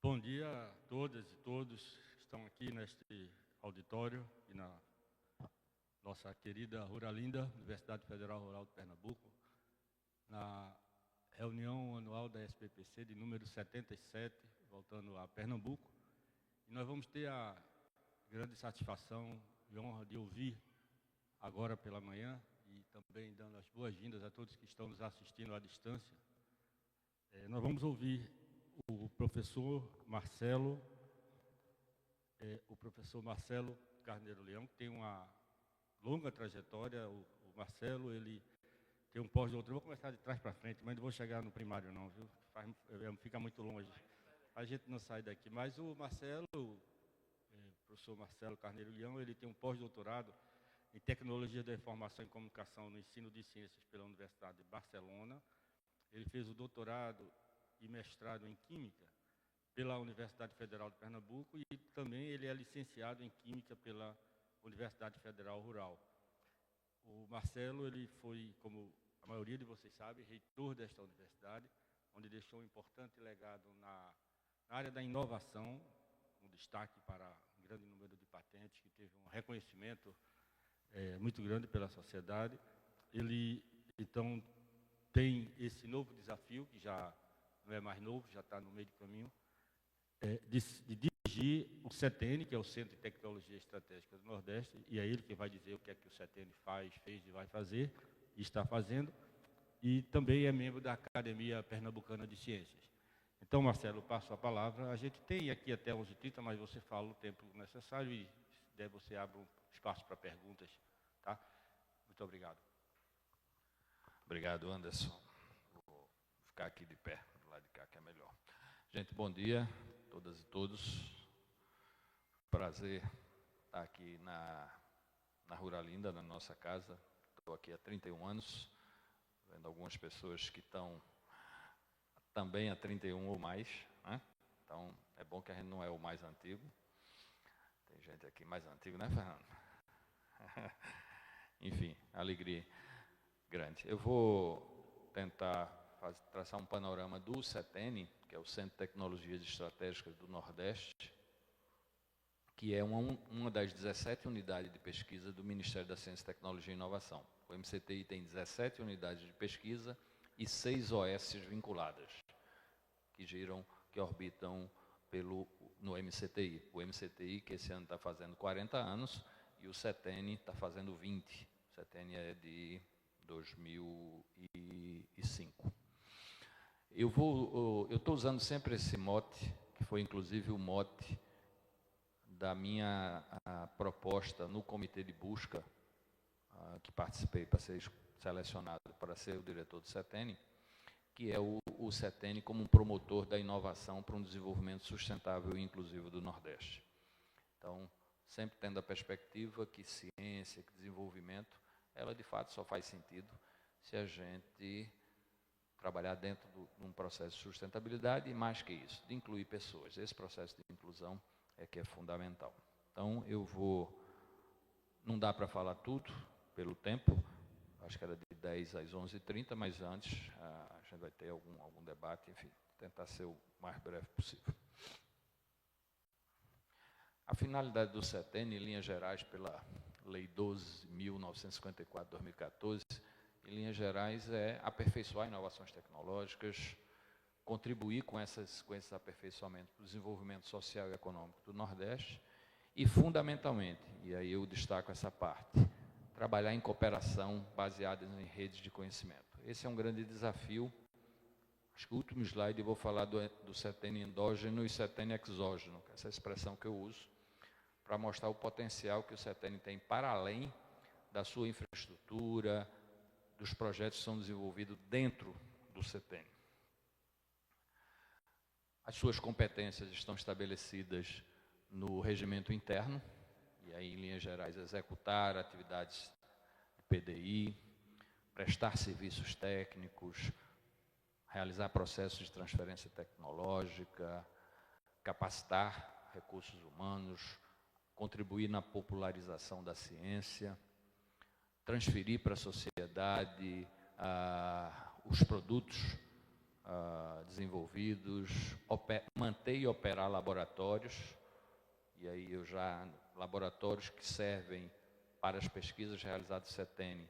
Bom dia a todas e todos que estão aqui neste auditório e na nossa querida Ruralinda, Universidade Federal Rural de Pernambuco, na reunião anual da SPPC de número 77, voltando a Pernambuco. E nós vamos ter a grande satisfação e honra de ouvir agora pela manhã e também dando as boas-vindas a todos que estão nos assistindo à distância. Nós vamos ouvir o professor Marcelo Carneiro Leão, que tem uma longa trajetória. O Marcelo, ele tem um pós-doutorado. Vou começar de trás para frente, mas não vou chegar no primário não, viu? Fica muito longe. A gente não sai daqui. Mas o Marcelo, professor Marcelo Carneiro Leão, ele tem um pós-doutorado em Tecnologia da Informação e Comunicação no Ensino de Ciências pela Universidade de Barcelona. Ele fez o doutorado e mestrado em Química pela Universidade Federal de Pernambuco e também ele é licenciado em Química pela Universidade Federal Rural. O Marcelo, ele foi, como a maioria de vocês sabe, reitor desta universidade, onde deixou um importante legado na área da inovação, um destaque para um grande número de patentes, que teve um reconhecimento muito grande pela sociedade. Ele, então, tem esse novo desafio, que já não é mais novo, já está no meio do caminho, de dirigir o CETENI, que é o Centro de Tecnologia Estratégica do Nordeste, e é ele que vai dizer o que é que o CETENI fez e vai fazer, e está fazendo, e também é membro da Academia Pernambucana de Ciências. Então, Marcelo, passo a palavra. A gente tem aqui até 11h30, mas você fala o tempo necessário e, se der, você abre um espaço para perguntas. Tá? Muito obrigado. Obrigado, Anderson. Vou ficar aqui de pé, do lado de cá, que é melhor. Gente, bom dia, todas e todos. Prazer estar aqui na Ruralinda, na nossa casa. Estou aqui há 31 anos, vendo algumas pessoas que estão também há 31 ou mais, né? Então, é bom que a gente não é o mais antigo. Tem gente aqui mais antigo, né, Fernando? Enfim, alegria grande. Eu vou tentar traçar um panorama do CETENI, que é o Centro de Tecnologias Estratégicas do Nordeste, que é uma das 17 unidades de pesquisa do Ministério da Ciência, Tecnologia e Inovação. O MCTI tem 17 unidades de pesquisa e 6 OS vinculadas, que orbitam no MCTI. O MCTI, que esse ano está fazendo 40 anos, e o CETENI está fazendo 20. O CETENI é de 2005. Eu estou usando sempre esse mote, que foi inclusive o mote da minha proposta no comitê de busca, que participei para ser selecionado para ser o diretor do CETENI, que é o CETENI como um promotor da inovação para um desenvolvimento sustentável e inclusivo do Nordeste. Então, sempre tendo a perspectiva que ciência, que desenvolvimento, ela de fato só faz sentido se a gente trabalhar dentro de um processo de sustentabilidade e, mais que isso, de incluir pessoas. Esse processo de inclusão é que é fundamental. Então, não dá para falar tudo pelo tempo, acho que era de 10 às 11h30, mas antes a gente vai ter algum debate, enfim, tentar ser o mais breve possível. A finalidade do CETENI, em linhas gerais, pela Lei 12.954 de 2014, em linhas gerais, é aperfeiçoar inovações tecnológicas, contribuir com esses aperfeiçoamentos para o desenvolvimento social e econômico do Nordeste e, fundamentalmente, e aí eu destaco essa parte, trabalhar em cooperação baseada em redes de conhecimento. Esse é um grande desafio. Acho que o último slide eu vou falar do CETENI endógeno e CETENI exógeno, que é essa expressão que eu uso, para mostrar o potencial que o CETENI tem para além da sua infraestrutura, dos projetos que são desenvolvidos dentro do CETENI. As suas competências estão estabelecidas no regimento interno, e aí, em linhas gerais, executar atividades de PDI, prestar serviços técnicos, realizar processos de transferência tecnológica, capacitar recursos humanos, contribuir na popularização da ciência, transferir para a sociedade os produtos desenvolvidos, manter e operar laboratórios, e aí laboratórios que servem para as pesquisas realizadas no CETENI,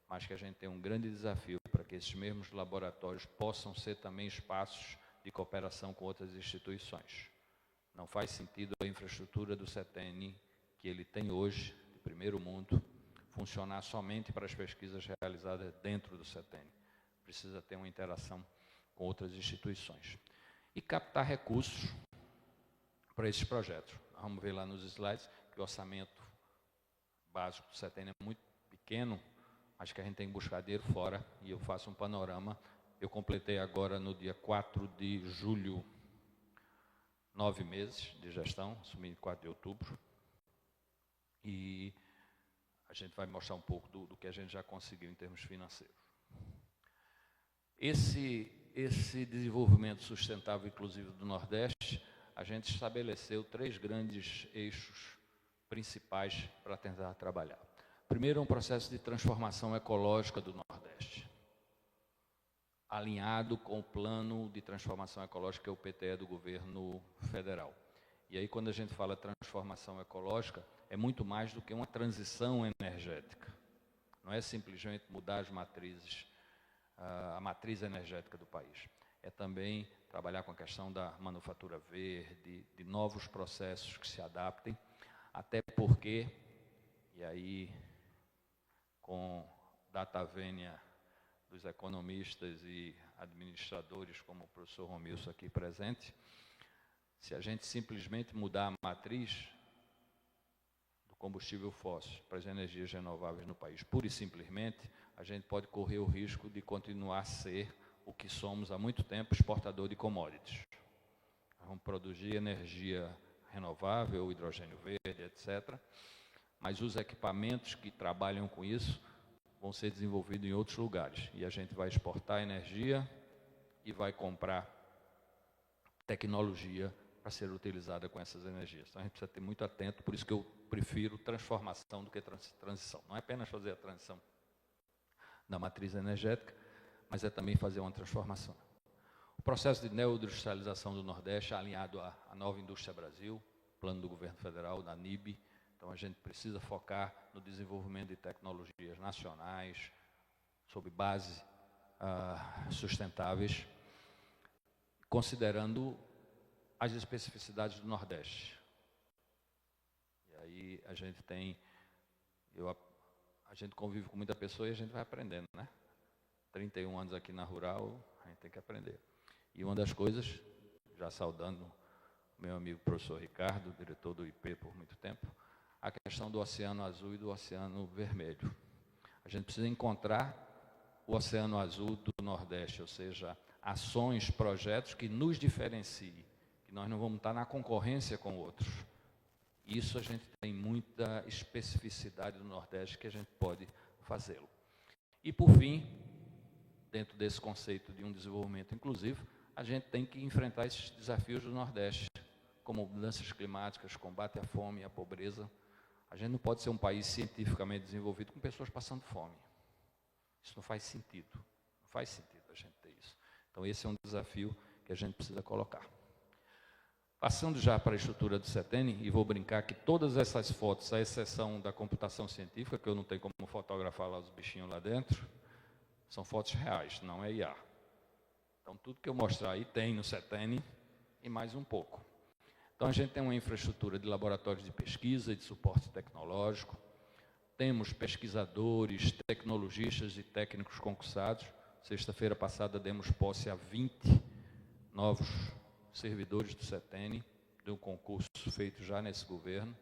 mas que a gente tem um grande desafio para que esses mesmos laboratórios possam ser também espaços de cooperação com outras instituições. Não faz sentido a infraestrutura do CETENI, que ele tem hoje, de primeiro mundo, funcionar somente para as pesquisas realizadas dentro do CETENI. Precisa ter uma interação com outras instituições. E captar recursos para esses projetos. Vamos ver lá nos slides que o orçamento básico do CETENI é muito pequeno, mas que a gente tem que buscar dinheiro fora, e eu faço um panorama. Eu completei agora no dia 4 de julho 9 meses de gestão, assumi em 4 de outubro, e a gente vai mostrar um pouco do que a gente já conseguiu em termos financeiros. Esse desenvolvimento sustentável inclusive do Nordeste, a gente estabeleceu 3 grandes eixos principais para tentar trabalhar. Primeiro, um processo de transformação ecológica do Nordeste, alinhado com o plano de transformação ecológica, que é o PTE do governo federal. E aí, quando a gente fala transformação ecológica, é muito mais do que uma transição energética. Não é simplesmente mudar as matrizes, a matriz energética do país. É também trabalhar com a questão da manufatura verde, de novos processos que se adaptem, até porque, e aí, com data vênia dos economistas e administradores, como o professor Romilson aqui presente, se a gente simplesmente mudar a matriz do combustível fóssil para as energias renováveis no país, pura e simplesmente, a gente pode correr o risco de continuar a ser o que somos há muito tempo, exportador de commodities. Vamos produzir energia renovável, hidrogênio verde, etc., mas os equipamentos que trabalham com isso vão ser desenvolvidos em outros lugares. E a gente vai exportar energia e vai comprar tecnologia para ser utilizada com essas energias. Então a gente precisa ter muito atento, por isso que eu prefiro transformação do que transição. Não é apenas fazer a transição da matriz energética, mas é também fazer uma transformação. O processo de neoindustrialização do Nordeste é alinhado à Nova Indústria Brasil, plano do governo federal, da NIB. Então, a gente precisa focar no desenvolvimento de tecnologias nacionais, sob base sustentáveis, considerando as especificidades do Nordeste. E aí a gente tem, a gente convive com muita pessoa e a gente vai aprendendo, né? 31 anos aqui na Rural, a gente tem que aprender. E uma das coisas, já saudando meu amigo professor Ricardo, diretor do IP por muito tempo, a questão do Oceano Azul e do Oceano Vermelho. A gente precisa encontrar o Oceano Azul do Nordeste, ou seja, ações, projetos que nos diferenciem, que nós não vamos estar na concorrência com outros. Isso a gente tem muita especificidade do Nordeste que a gente pode fazê-lo. E por fim, dentro desse conceito de um desenvolvimento inclusivo, a gente tem que enfrentar esses desafios do Nordeste, como mudanças climáticas, combate à fome e à pobreza. A gente não pode ser um país cientificamente desenvolvido com pessoas passando fome. Isso não faz sentido. Não faz sentido a gente ter isso. Então, esse é um desafio que a gente precisa colocar. Passando já para a estrutura do CETENI, e vou brincar que todas essas fotos, à exceção da computação científica, que eu não tenho como fotografar lá os bichinhos lá dentro, são fotos reais, não é IA. Então, tudo que eu mostrar aí tem no CETENI e mais um pouco. Então, a gente tem uma infraestrutura de laboratórios de pesquisa e de suporte tecnológico, temos pesquisadores, tecnologistas e técnicos concursados. Sexta-feira passada demos posse a 20 novos servidores do CETENI, de um concurso feito já nesse governo,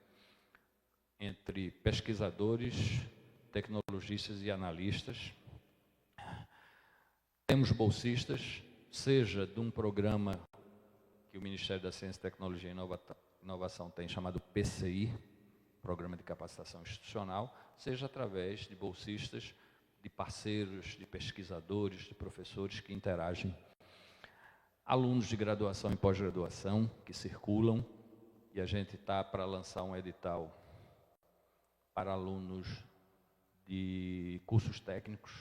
entre pesquisadores, tecnologistas e analistas. Temos bolsistas, seja de um programa que o Ministério da Ciência, Tecnologia e Inovação tem, chamado PCI, Programa de Capacitação Institucional, seja através de bolsistas, de parceiros, de pesquisadores, de professores que interagem. Alunos de graduação e pós-graduação que circulam, e a gente está para lançar um edital para alunos de cursos técnicos.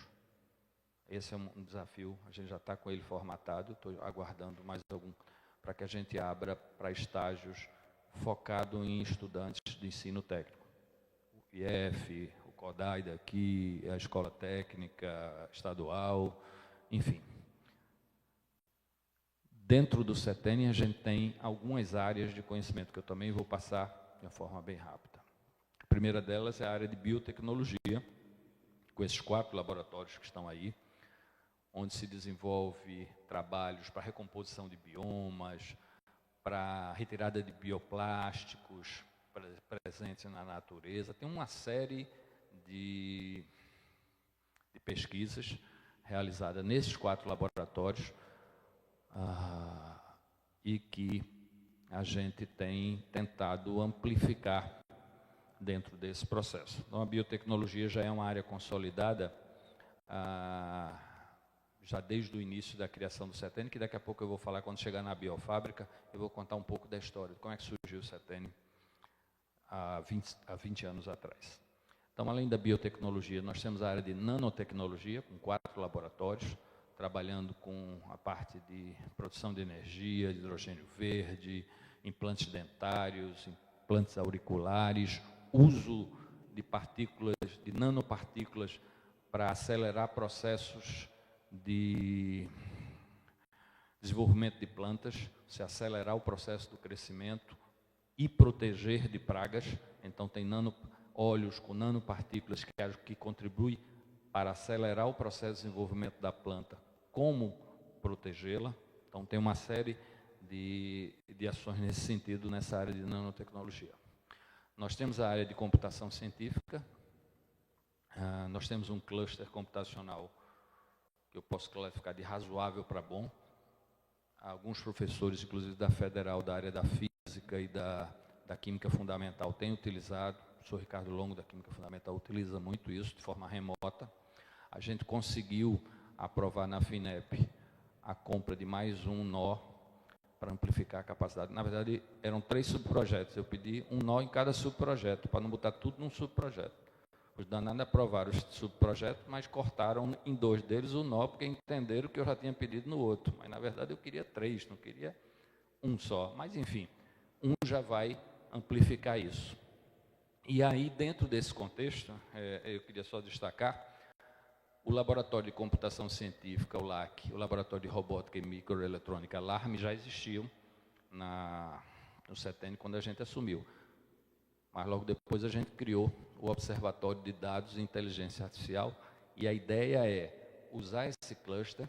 Esse é um desafio, a gente já está com ele formatado, estou aguardando mais algum, para que a gente abra para estágios focado em estudantes de ensino técnico. O IF, o CODAI daqui, a Escola Técnica Estadual, enfim. Dentro do CETENI, a gente tem algumas áreas de conhecimento que eu também vou passar de uma forma bem rápida. A primeira delas é a área de biotecnologia, com esses 4 laboratórios que estão aí, onde se desenvolve trabalhos para recomposição de biomas, para retirada de bioplásticos presentes na natureza. Tem uma série de pesquisas realizadas nesses 4 laboratórios, e que a gente tem tentado amplificar dentro desse processo. Então, a biotecnologia já é uma área consolidada, já desde o início da criação do CETENI, que daqui a pouco eu vou falar, quando chegar na biofábrica, eu vou contar um pouco da história, de como é que surgiu o CETENI há 20 anos atrás. Então, além da biotecnologia, nós temos a área de nanotecnologia, com 4 laboratórios, trabalhando com a parte de produção de energia, de hidrogênio verde, implantes dentários, implantes auriculares, uso de partículas, de nanopartículas, para acelerar processos de desenvolvimento de plantas, se acelerar o processo do crescimento e proteger de pragas. Então, tem óleos com nanopartículas que contribuem para acelerar o processo de desenvolvimento da planta, como protegê-la. Então, tem uma série de ações nesse sentido, nessa área de nanotecnologia. Nós temos a área de computação científica, nós temos um cluster computacional que eu posso classificar de razoável para bom. Alguns professores, inclusive da Federal, da área da física e da química fundamental, têm utilizado. O professor Ricardo Longo, da química fundamental, utiliza muito isso de forma remota. A gente conseguiu aprovar na FINEP a compra de mais um nó para amplificar a capacidade. Na verdade, eram 3 subprojetos. Eu pedi um nó em cada subprojeto, para não botar tudo num subprojeto. Os danados aprovaram os subprojetos, mas cortaram em 2 deles o nó, porque entenderam que eu já tinha pedido no outro. Mas, na verdade, eu queria 3, não queria um só. Mas, enfim, um já vai amplificar isso. E aí, dentro desse contexto, eu queria só destacar o Laboratório de Computação Científica, o LAC, o Laboratório de Robótica e Microeletrônica, LARM, já existiam no CETENI quando a gente assumiu. Mas logo depois a gente criou o Observatório de Dados e Inteligência Artificial, e a ideia é usar esse cluster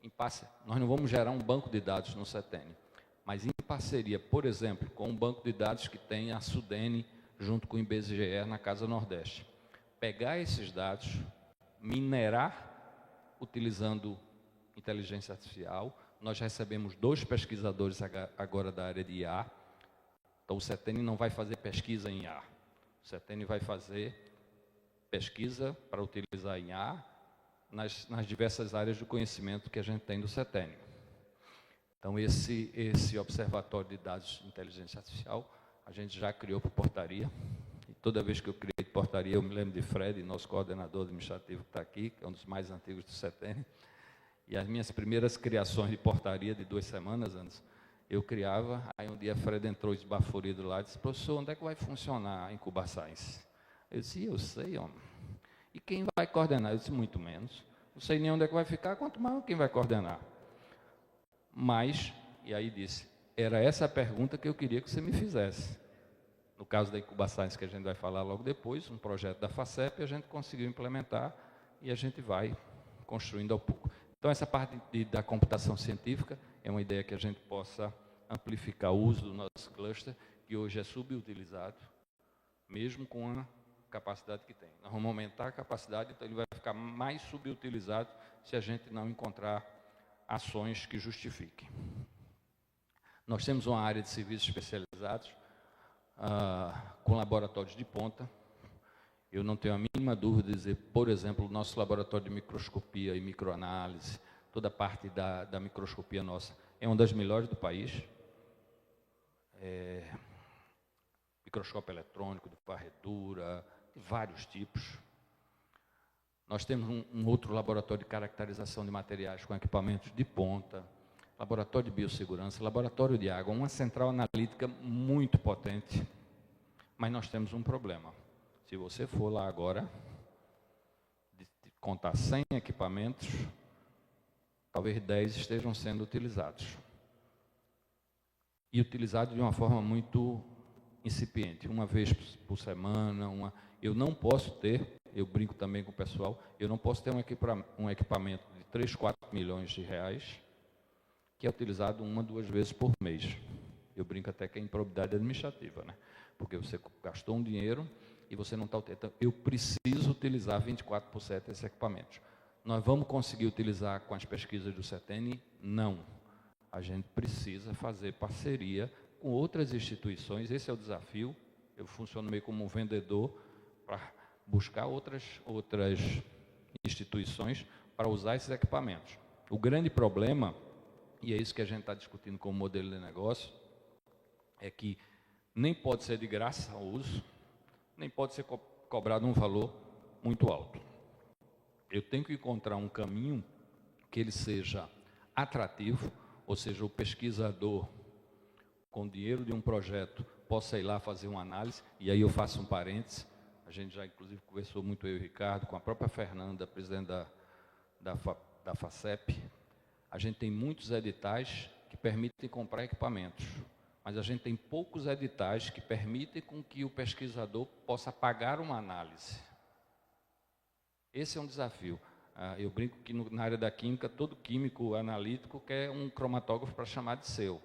em parceria. Nós não vamos gerar um banco de dados no CETENI, mas em parceria, por exemplo, com um banco de dados que tem a SUDENE, junto com o IBGE na Casa Nordeste. Pegar esses dados, minerar utilizando inteligência artificial. Nós recebemos 2 pesquisadores agora da área de IA. Então, o CETENI não vai fazer pesquisa em IA. O CETENI vai fazer pesquisa para utilizar em IA nas diversas áreas do conhecimento que a gente tem do CETENI. Então, esse observatório de dados de inteligência artificial, a gente já criou por portaria. E toda vez que eu criei portaria, eu me lembro de Fred, nosso coordenador administrativo que está aqui, que é um dos mais antigos do CETENI. E as minhas primeiras criações de portaria, de 2 semanas antes, eu criava. Aí um dia Fred entrou esbaforido lá e disse: professor, onde é que vai funcionar a Incuba Science? Eu disse: eu sei, homem. E quem vai coordenar? Eu disse: muito menos. Não sei nem onde é que vai ficar, quanto mais quem vai coordenar. Mas, e aí disse, era essa a pergunta que eu queria que você me fizesse. No caso da Incuba Science, que a gente vai falar logo depois, um projeto da FACEP, a gente conseguiu implementar e a gente vai construindo ao pouco. Então, essa parte da computação científica é uma ideia que a gente possa amplificar o uso do nosso cluster, que hoje é subutilizado, mesmo com a capacidade que tem. Nós vamos aumentar a capacidade, então ele vai ficar mais subutilizado se a gente não encontrar ações que justifiquem. Nós temos uma área de serviços especializados, com laboratórios de ponta. Eu não tenho a mínima dúvida de dizer, por exemplo, o nosso laboratório de microscopia e microanálise, toda a parte da microscopia nossa, é uma das melhores do país. Microscópio eletrônico, de varredura, de vários tipos. Nós temos um outro laboratório de caracterização de materiais com equipamentos de ponta, laboratório de biossegurança, laboratório de água, uma central analítica muito potente. Mas nós temos um problema. Se você for lá agora, de contar 100 equipamentos, talvez 10 estejam sendo utilizados. E utilizados de uma forma muito incipiente, uma vez por semana. Eu não posso ter, eu brinco também com o pessoal, eu não posso ter um equipamento de 3, 4 milhões de reais que é utilizado 1, 2 vezes por mês. Eu brinco até que é improbidade administrativa, né? Porque você gastou um dinheiro e você não está utilizando. Eu preciso utilizar 24/7 esses equipamentos. Nós vamos conseguir utilizar com as pesquisas do CETENI? Não. A gente precisa fazer parceria com outras instituições. Esse é o desafio. Eu funciono meio como um vendedor para buscar outras instituições para usar esses equipamentos. O grande problema, e é isso que a gente está discutindo como modelo de negócio, é que nem pode ser de graça ao uso, nem pode ser cobrado um valor muito alto. Eu tenho que encontrar um caminho que ele seja atrativo, ou seja, o pesquisador, com dinheiro de um projeto, possa ir lá fazer uma análise, e aí eu faço um parênteses, a gente já inclusive conversou muito, eu e o Ricardo, com a própria Fernanda, presidente da FACEP, a gente tem muitos editais que permitem comprar equipamentos, mas a gente tem poucos editais que permitem com que o pesquisador possa pagar uma análise. Esse é um desafio. Eu brinco que na área da química, todo químico analítico quer um cromatógrafo para chamar de seu,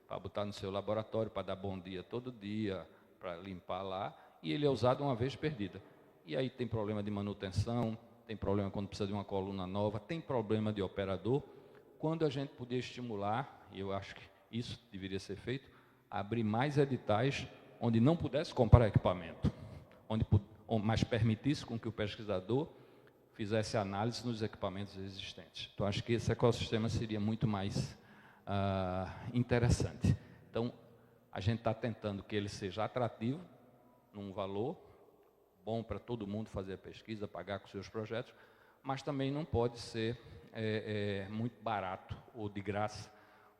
para botar no seu laboratório, para dar bom dia todo dia, para limpar lá, e ele é usado uma vez perdida. E aí tem problema de manutenção, tem problema quando precisa de uma coluna nova, tem problema de operador. Quando a gente podia estimular, e eu acho que isso deveria ser feito, abrir mais editais onde não pudesse comprar equipamento, mas permitisse com que o pesquisador fizesse análise nos equipamentos existentes. Então, acho que esse ecossistema seria muito mais interessante. Então, a gente está tentando que ele seja atrativo, num valor bom para todo mundo fazer a pesquisa, pagar com seus projetos, mas também não pode ser muito barato ou de graça,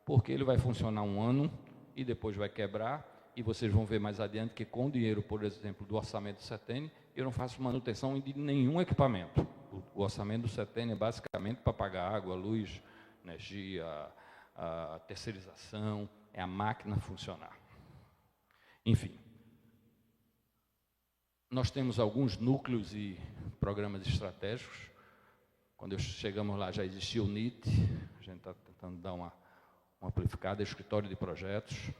porque ele vai funcionar um ano e depois vai quebrar, e vocês vão ver mais adiante que com o dinheiro, por exemplo, do orçamento do CETENI, eu não faço manutenção de nenhum equipamento. O orçamento do CETENI é basicamente para pagar água, luz, energia, a terceirização, é a máquina funcionar. Enfim, nós temos alguns núcleos e programas estratégicos. Quando chegamos lá já existia o NIT, a gente está tentando dar uma amplificada, escritório de projetos,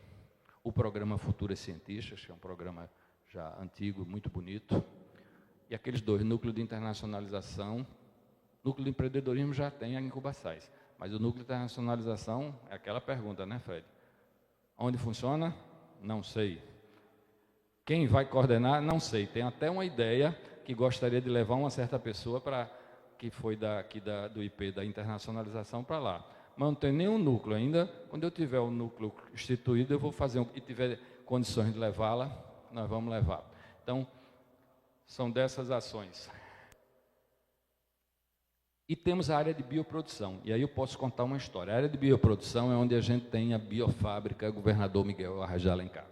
o programa Futuras Cientistas, que é um programa já antigo, muito bonito, e aqueles 2, núcleo de internacionalização. Núcleo de empreendedorismo já tem a Incubaçais, mas o núcleo de internacionalização é aquela pergunta, né, Fred? Onde funciona? Não sei. Quem vai coordenar? Não sei. Tem até uma ideia que gostaria de levar uma certa pessoa que foi do IP da internacionalização para lá. Mas não tem nenhum núcleo ainda. Quando eu tiver o núcleo instituído, eu vou fazer e tiver condições de levá-la, nós vamos levar. Então, são dessas ações. E temos a área de bioprodução. E aí eu posso contar uma história. A área de bioprodução é onde a gente tem a biofábrica Governador Miguel Arraes de Alencar.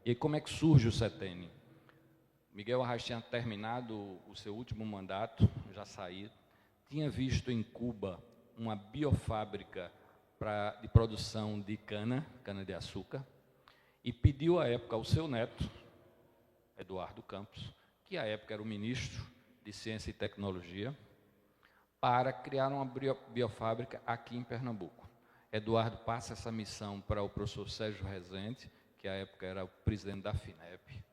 E aí como é que surge o CETENI? Miguel Arraes tinha terminado o seu último mandato, já saído, tinha visto em Cuba uma biofábrica de produção de cana-de-açúcar, e pediu à época ao seu neto, Eduardo Campos, que à época era o ministro de Ciência e Tecnologia, para criar uma biofábrica aqui em Pernambuco. Eduardo passa essa missão para o professor Sérgio Rezende, que à época era o presidente da FINEP.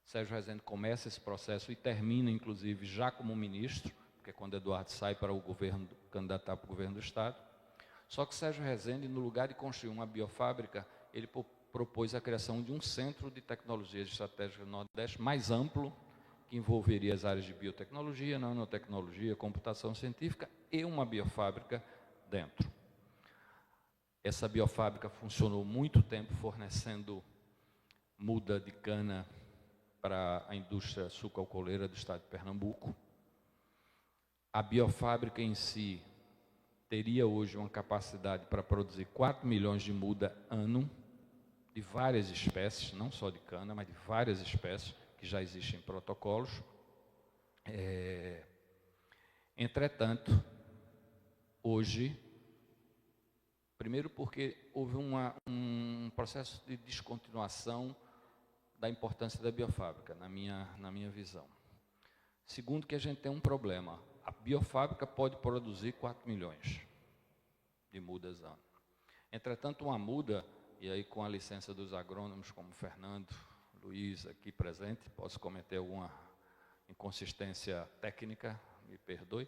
Sérgio Rezende começa esse processo e termina, inclusive, já como ministro, porque é quando Eduardo sai para o governo, candidatar para o governo do Estado. Só que Sérgio Rezende, no lugar de construir uma biofábrica, ele propôs a criação de um centro de tecnologias estratégicas do Nordeste mais amplo, que envolveria as áreas de biotecnologia, nanotecnologia, computação científica e uma biofábrica dentro. Essa biofábrica funcionou muito tempo fornecendo muda de cana para a indústria sucroalcooleira do estado de Pernambuco. A biofábrica em si teria hoje uma capacidade para produzir 4 milhões de muda ano, de várias espécies, não só de cana, mas de várias espécies que já existem em protocolos. Entretanto, hoje, primeiro porque houve um processo de descontinuação da importância da biofábrica, na minha visão. Segundo, que a gente tem um problema. A biofábrica pode produzir 4 milhões de mudas ano. Entretanto, uma muda, e aí com a licença dos agrônomos como Fernando, Luiz aqui presente, posso cometer alguma inconsistência técnica, me perdoe,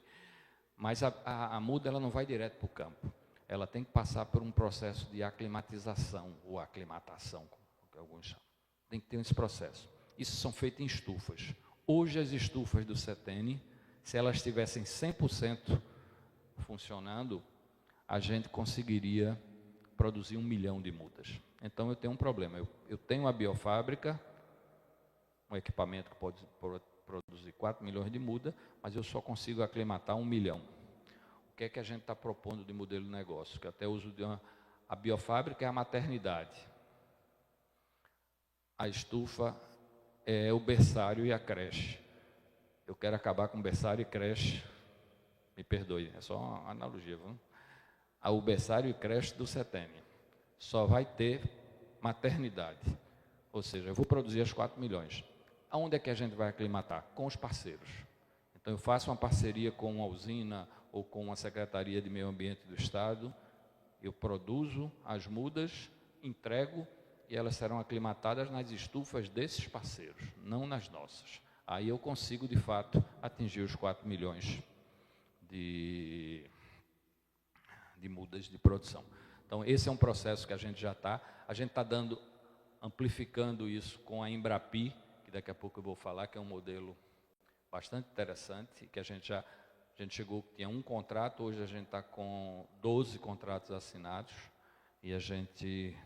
mas a muda ela não vai direto para o campo. Ela tem que passar por um processo de aclimatização, ou aclimatação, como alguns chamam. Tem que ter esse processo. Isso são feitos em estufas. Hoje as estufas do CETENI, se elas estivessem 100% funcionando, a gente conseguiria produzir 1 milhão de mudas. Então eu tenho um problema. Eu tenho a biofábrica, um equipamento que pode produzir 4 milhões de muda, mas eu só consigo aclimatar 1 milhão. O que é que a gente está propondo de modelo de negócio? Que até uso a biofábrica é a maternidade. A estufa é o berçário e a creche. Eu quero acabar com berçário e creche. Me perdoe, é só uma analogia, viu? O berçário e creche do CETENI. Só vai ter maternidade. Ou seja, eu vou produzir as 4 milhões. Aonde é que a gente vai aclimatar? Com os parceiros. Então eu faço uma parceria com uma usina ou com uma Secretaria de Meio Ambiente do Estado. Eu produzo as mudas, entrego e elas serão aclimatadas nas estufas desses parceiros, não nas nossas. Aí eu consigo, de fato, atingir os 4 milhões de mudas de produção. Então, esse é um processo que a gente já está. A gente está amplificando isso com a Embrapi, que daqui a pouco eu vou falar, que é um modelo bastante interessante, que a gente chegou, tinha um contrato, hoje a gente está com 12 contratos assinados, e a gente...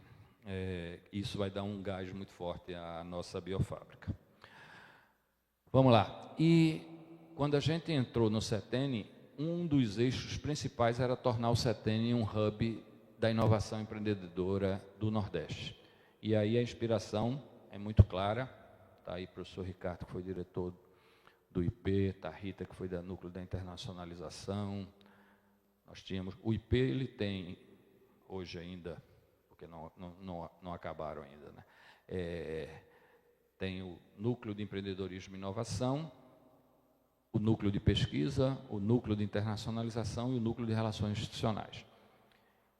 isso vai dar um gás muito forte à nossa biofábrica. Vamos lá. E quando a gente entrou no CETENI, um dos eixos principais era tornar o CETENI um hub da inovação empreendedora do Nordeste. E aí a inspiração é muito clara. Está aí o professor Ricardo, que foi diretor do IP, está a Rita, que foi do Núcleo da Internacionalização. Nós tínhamos... O IP, ele tem, hoje ainda... porque não acabaram ainda, né? Tem o Núcleo de Empreendedorismo e Inovação, o Núcleo de Pesquisa, o Núcleo de Internacionalização e o Núcleo de Relações Institucionais.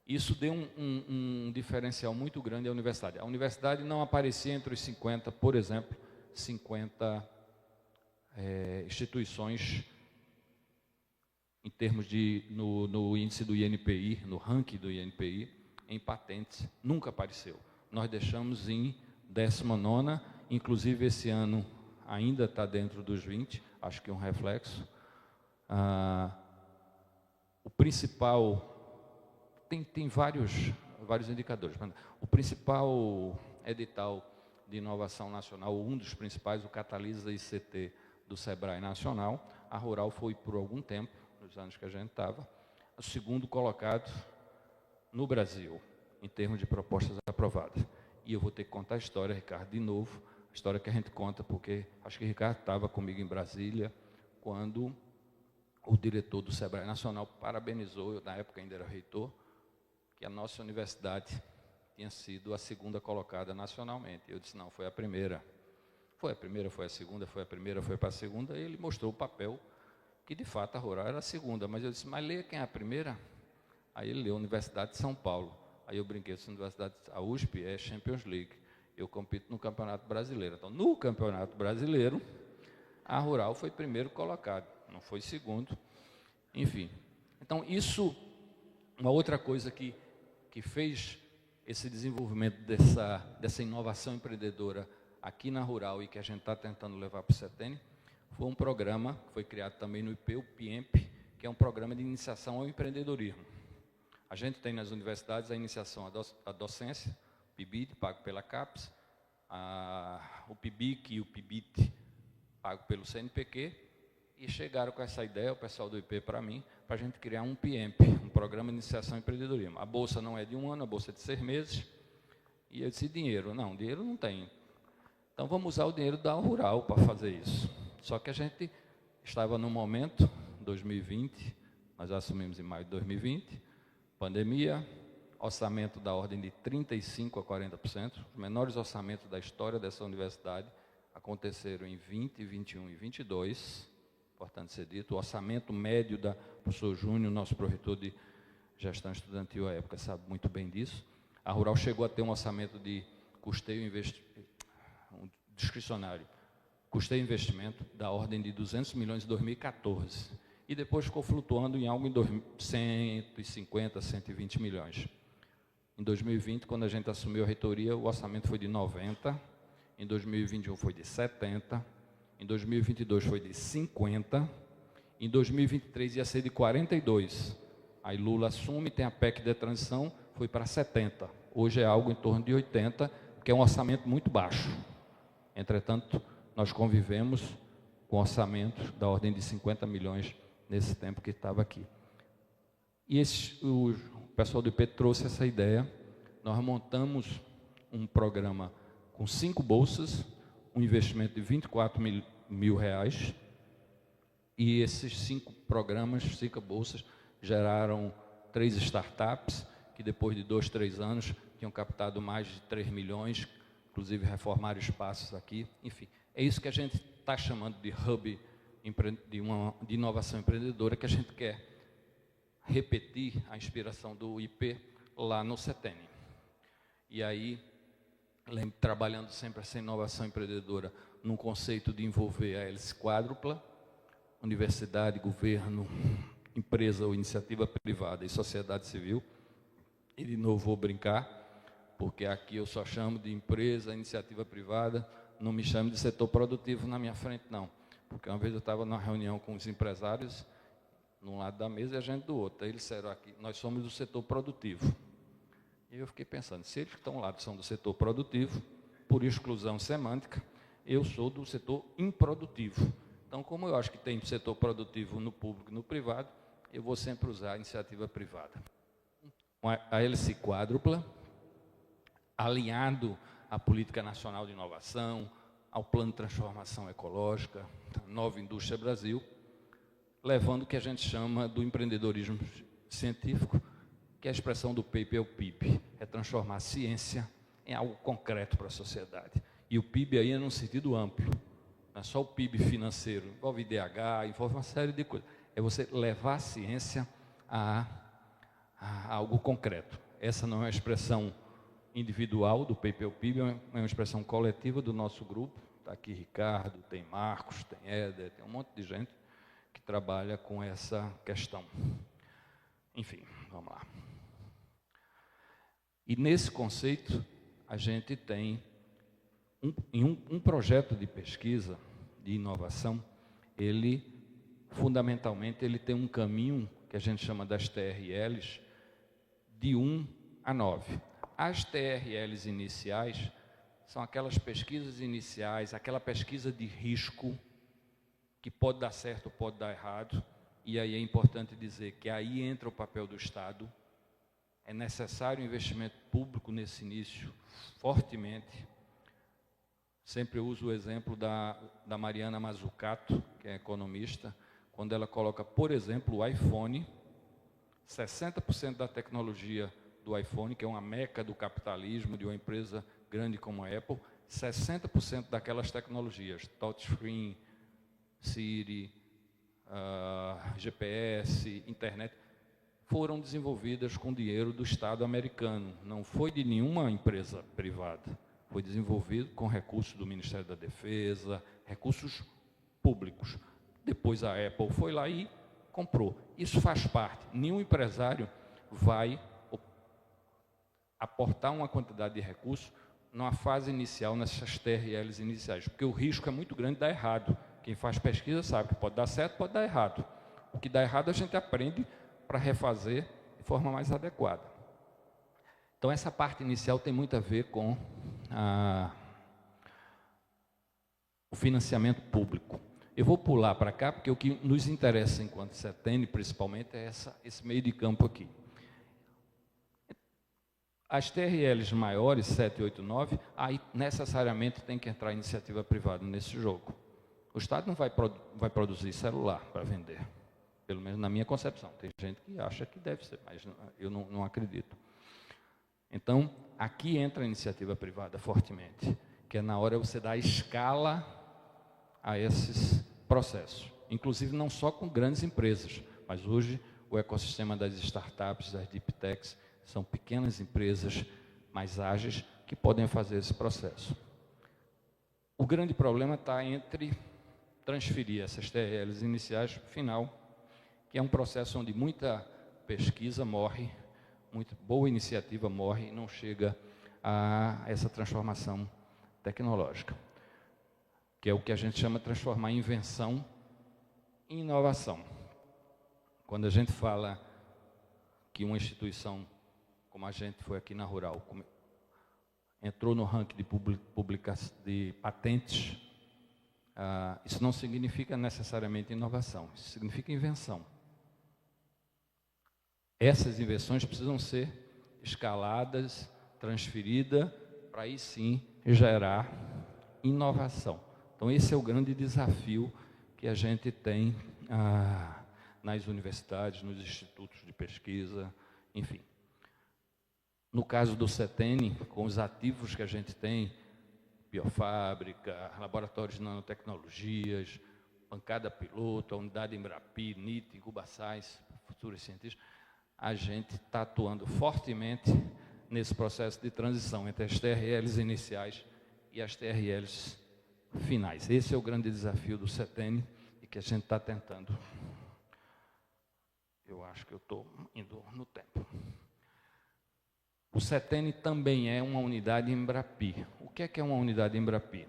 Isso deu um diferencial muito grande à universidade. A universidade não aparecia entre os 50, por exemplo, 50 instituições em termos no índice do INPI, no ranking do INPI, em patentes, nunca apareceu. Nós deixamos em 19ª, inclusive esse ano ainda está dentro dos 20, acho que é um reflexo. O principal, tem vários indicadores, mas o principal edital de inovação nacional, um dos principais, o Catalisa ICT do Sebrae Nacional, a Rural foi por algum tempo, nos anos que a gente estava, o segundo colocado no Brasil, em termos de propostas aprovadas. E eu vou ter que contar a história, Ricardo, de novo, a história que a gente conta, porque acho que o Ricardo estava comigo em Brasília, quando o diretor do Sebrae Nacional parabenizou, eu na época ainda era reitor, que a nossa universidade tinha sido a segunda colocada nacionalmente. Eu disse, não, foi a primeira. Foi a primeira, foi a segunda, foi a primeira, foi para a segunda, e ele mostrou o papel, que de fato a Rural era a segunda. Mas eu disse, mas leia quem é a primeira? Aí ele leu Universidade de São Paulo. Aí eu brinquei, a USP é Champions League. Eu compito no Campeonato Brasileiro. Então, no Campeonato Brasileiro, a Rural foi primeiro colocado, não foi segundo. Enfim, então isso, uma outra coisa que fez esse desenvolvimento dessa inovação empreendedora aqui na Rural e que a gente está tentando levar para o CETENI, foi um programa que foi criado também no IP, o PIEMP, que é um programa de iniciação ao empreendedorismo. A gente tem nas universidades a iniciação à docência, PIBID, pago pela CAPES, o PIBIC e o PIBIT, pago pelo CNPq, E chegaram com essa ideia, o pessoal do IP, para mim, para a gente criar um PIEMP, um Programa de Iniciação em Empreendedorismo. A bolsa não é de 1 ano, a bolsa é de 6 meses. E eu disse, dinheiro? Não, dinheiro não tem. Então, vamos usar o dinheiro da Rural para fazer isso. Só que a gente estava no momento, 2020, nós assumimos em maio de 2020, pandemia, orçamento da ordem de 35% a 40%, os menores orçamentos da história dessa universidade aconteceram em 20, 21 e 22, importante ser dito, o orçamento médio da professor Júnior, nosso proreitor de gestão estudantil à época, sabe muito bem disso. A Rural chegou a ter um orçamento de custeio discricionário, custeio e investimento da ordem de 200 milhões em 2014, e depois ficou flutuando em algo em 150, 120 milhões. Em 2020, quando a gente assumiu a reitoria, o orçamento foi de 90, em 2021 foi de 70, em 2022 foi de 50, em 2023 ia ser de 42. Aí Lula assume, tem a PEC de transição, foi para 70. Hoje é algo em torno de 80, que é um orçamento muito baixo. Entretanto, nós convivemos com orçamentos da ordem de 50 milhões nesse tempo que estava aqui. E o pessoal do IP trouxe essa ideia. Nós montamos um programa com 5 bolsas, um investimento de 24 mil reais, e esses 5 programas, 5 bolsas, geraram 3 startups, que depois de 2, 3 anos, tinham captado mais de 3 milhões, inclusive reformaram espaços aqui. Enfim, é isso que a gente está chamando de hub de inovação empreendedora, que a gente quer repetir a inspiração do IP lá no CETENI. E aí, trabalhando sempre essa inovação empreendedora num conceito de envolver a hélice quádrupla, universidade, governo, empresa ou iniciativa privada e sociedade civil. E de novo vou brincar, porque aqui eu só chamo de empresa, iniciativa privada, não me chame de setor produtivo na minha frente, não. Porque uma vez eu estava numa reunião com os empresários, num lado da mesa e a gente do outro. Aí eles disseram aqui, nós somos do setor produtivo. E eu fiquei pensando, se eles que estão lá são do setor produtivo, por exclusão semântica, eu sou do setor improdutivo. Então, como eu acho que tem setor produtivo no público e no privado, eu vou sempre usar a iniciativa privada. A hélice quádrupla, alinhado à Política Nacional de Inovação, ao Plano de Transformação Ecológica, Nova Indústria Brasil, levando o que a gente chama do empreendedorismo científico, que a expressão do PIB é o PIB, é transformar a ciência em algo concreto para a sociedade. E o PIB aí é num sentido amplo, não é só o PIB financeiro, envolve IDH, envolve uma série de coisas. É você levar a ciência a algo concreto. Essa não é uma expressão individual do PIB, é uma expressão coletiva do nosso grupo. Está aqui Ricardo, tem Marcos, tem Éder, tem um monte de gente que trabalha com essa questão. Enfim, vamos lá. E nesse conceito, a gente tem um projeto de pesquisa, de inovação, fundamentalmente, ele tem um caminho que a gente chama das TRLs, de 1 a 9. As TRLs iniciais são aquelas pesquisas iniciais, aquela pesquisa de risco, que pode dar certo, pode dar errado, e aí é importante dizer que aí entra o papel do Estado. É necessário investimento público nesse início, fortemente. Sempre uso o exemplo da Mariana Mazzucato, que é economista, quando ela coloca, por exemplo, o iPhone, 60% da tecnologia do iPhone, que é uma meca do capitalismo, de uma empresa grande como a Apple, 60% daquelas tecnologias, touchscreen, Siri, GPS, internet, foram desenvolvidas com dinheiro do Estado americano, não foi de nenhuma empresa privada, foi desenvolvido com recursos do Ministério da Defesa, recursos públicos. Depois a Apple foi lá e comprou. Isso faz parte. Nenhum empresário vai aportar uma quantidade de recursos numa fase inicial, nessas TRLs iniciais, porque o risco é muito grande de dar errado. Quem faz pesquisa sabe que pode dar certo, pode dar errado. O que dá errado a gente aprende para refazer de forma mais adequada. Então, essa parte inicial tem muito a ver com o financiamento público. Eu vou pular para cá, porque o que nos interessa enquanto CETENI, principalmente, é esse meio de campo aqui. As TRLs maiores, 7, 8, 9, aí necessariamente tem que entrar iniciativa privada nesse jogo. O Estado não vai produzir celular para vender, pelo menos na minha concepção. Tem gente que acha que deve ser, mas eu não acredito. Então, aqui entra a iniciativa privada fortemente, que é na hora você dar escala a esses processos. Inclusive não só com grandes empresas, mas hoje o ecossistema das startups, das deep techs, são pequenas empresas mais ágeis que podem fazer esse processo. O grande problema está entre transferir essas TRLs iniciais para o final, que é um processo onde muita pesquisa morre, muita boa iniciativa morre e não chega a essa transformação tecnológica, que é o que a gente chama de transformar invenção em inovação. Quando a gente fala que uma instituição como a gente foi aqui na Rural, entrou no ranking de patentes, isso não significa necessariamente inovação, isso significa invenção. Essas invenções precisam ser escaladas, transferidas, para aí sim gerar inovação. Então esse é o grande desafio que a gente tem nas universidades, nos institutos de pesquisa, enfim. No caso do CETENI, com os ativos que a gente tem, biofábrica, laboratórios de nanotecnologias, bancada piloto, a unidade Embrapi, NIT, Incubaçais, futuros cientistas, a gente está atuando fortemente nesse processo de transição entre as TRLs iniciais e as TRLs finais. Esse é o grande desafio do CETENI e que a gente está tentando. Eu acho que eu estou indo no tempo. O CETENI também é uma unidade Embrapi. O que é uma unidade Embrapi?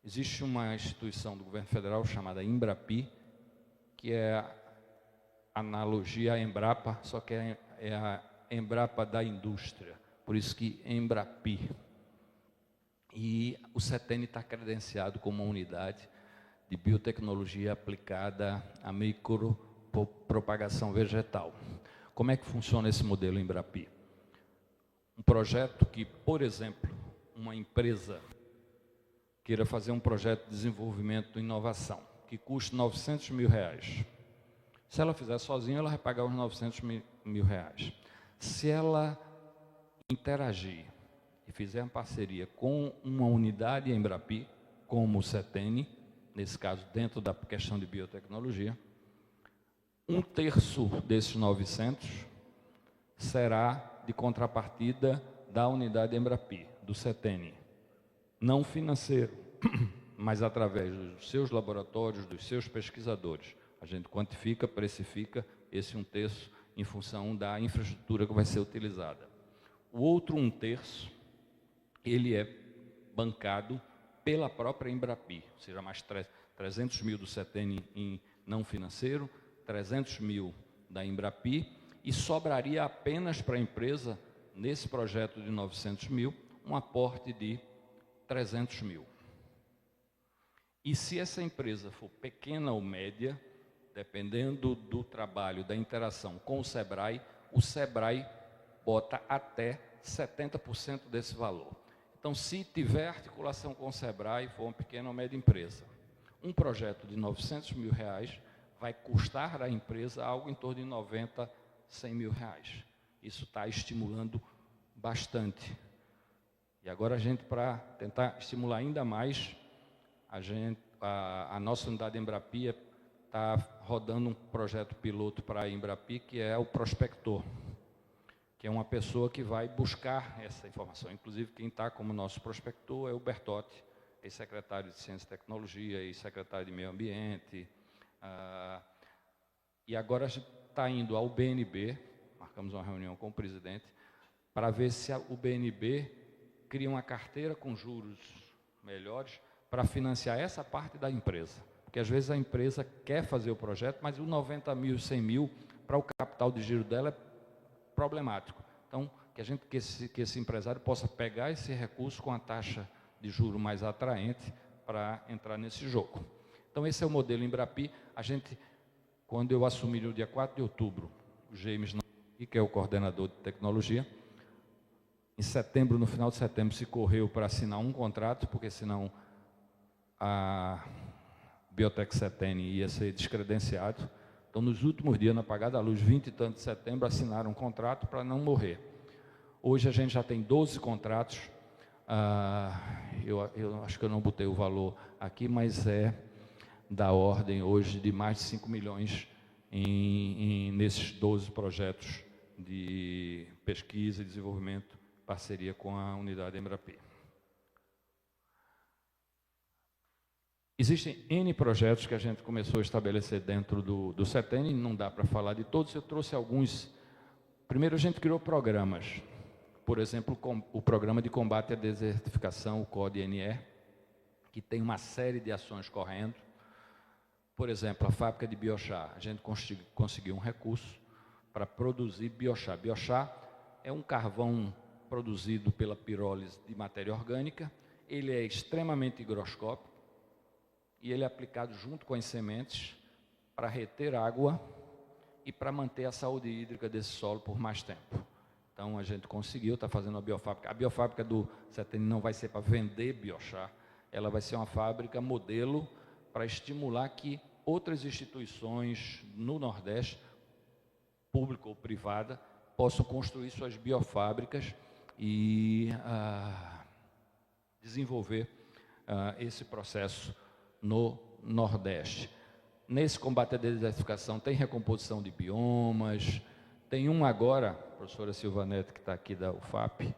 Existe uma instituição do governo federal chamada Embrapi, que é a analogia à Embrapa, só que é a Embrapa da indústria, por isso que Embrapi. E o CETENI está credenciado como uma unidade de biotecnologia aplicada à micropropagação vegetal. Como é que funciona esse modelo Embrapi? Um projeto que, por exemplo, uma empresa queira fazer um projeto de desenvolvimento e inovação, que custe R$900 mil. Se ela fizer sozinha, ela vai pagar os R$900 mil. Se ela interagir e fizer uma parceria com uma unidade Embrapi, como o CETENI, nesse caso dentro da questão de biotecnologia, 1/3 desses 900 será de contrapartida da unidade Embrapi, do CETENI, não financeiro, mas através dos seus laboratórios, dos seus pesquisadores. A gente quantifica, precifica esse 1/3 em função da infraestrutura que vai ser utilizada. O outro 1/3, ele é bancado pela própria Embrapi, ou seja, mais 300 mil do CETENI em não financeiro, 300 mil da Embrapi, e sobraria apenas para a empresa, nesse projeto de 900 mil, um aporte de 300 mil. E se essa empresa for pequena ou média, dependendo do trabalho, da interação com o SEBRAE bota até 70% desse valor. Então, se tiver articulação com o SEBRAE, for uma pequena ou média empresa, um projeto de R$900 mil vai custar à empresa algo em torno de 90, 100 mil reais. Isso está estimulando bastante. E agora a gente, para tentar estimular ainda mais, a nossa unidade Embrapi está rodando um projeto piloto para a Embrapi, que é o prospector, que é uma pessoa que vai buscar essa informação. Inclusive, quem está como nosso prospector é o Bertotti, ex-secretário de Ciência e Tecnologia, ex-secretário de Meio Ambiente. E agora a gente está indo ao BNB, marcamos uma reunião com o presidente, para ver se o BNB cria uma carteira com juros melhores para financiar essa parte da empresa. Porque às vezes a empresa quer fazer o projeto, mas o 90 mil, 100 mil, para o capital de giro dela é problemático. Então, que esse empresário possa pegar esse recurso com a taxa de juro mais atraente para entrar nesse jogo. Então, esse é o modelo Embrapi. A gente, quando eu assumi no dia 4 de outubro, o James, que é o coordenador de tecnologia, em setembro, no final de setembro, se correu para assinar um contrato, porque senão a Biotech Setene ia ser descredenciado. Então, nos últimos dias, na apagada da luz, 20 e tanto de setembro, assinaram um contrato para não morrer. Hoje a gente já tem 12 contratos. Eu acho que eu não botei o valor aqui, mas é da ordem hoje de mais de 5 milhões nesses 12 projetos de pesquisa e desenvolvimento, parceria com a unidade Embrapi. Existem N projetos que a gente começou a estabelecer dentro do Setene, não dá para falar de todos, eu trouxe alguns. Primeiro a gente criou programas, por exemplo, o Programa de Combate à Desertificação, o CODE-NE, que tem uma série de ações correndo. Por exemplo, a fábrica de biochá, a gente conseguiu um recurso para produzir biochá. Biochá é um carvão produzido pela pirólise de matéria orgânica, ele é extremamente higroscópico, e ele é aplicado junto com as sementes para reter água e para manter a saúde hídrica desse solo por mais tempo. Então, a gente conseguiu, está fazendo a biofábrica. A biofábrica do Setene não vai ser para vender biochá, ela vai ser uma fábrica modelo para estimular que outras instituições no Nordeste, pública ou privada, possam construir suas biofábricas e desenvolver esse processo no Nordeste. Nesse combate à desertificação tem recomposição de biomas, tem um agora, a professora Silvanete, que está aqui da UFAP,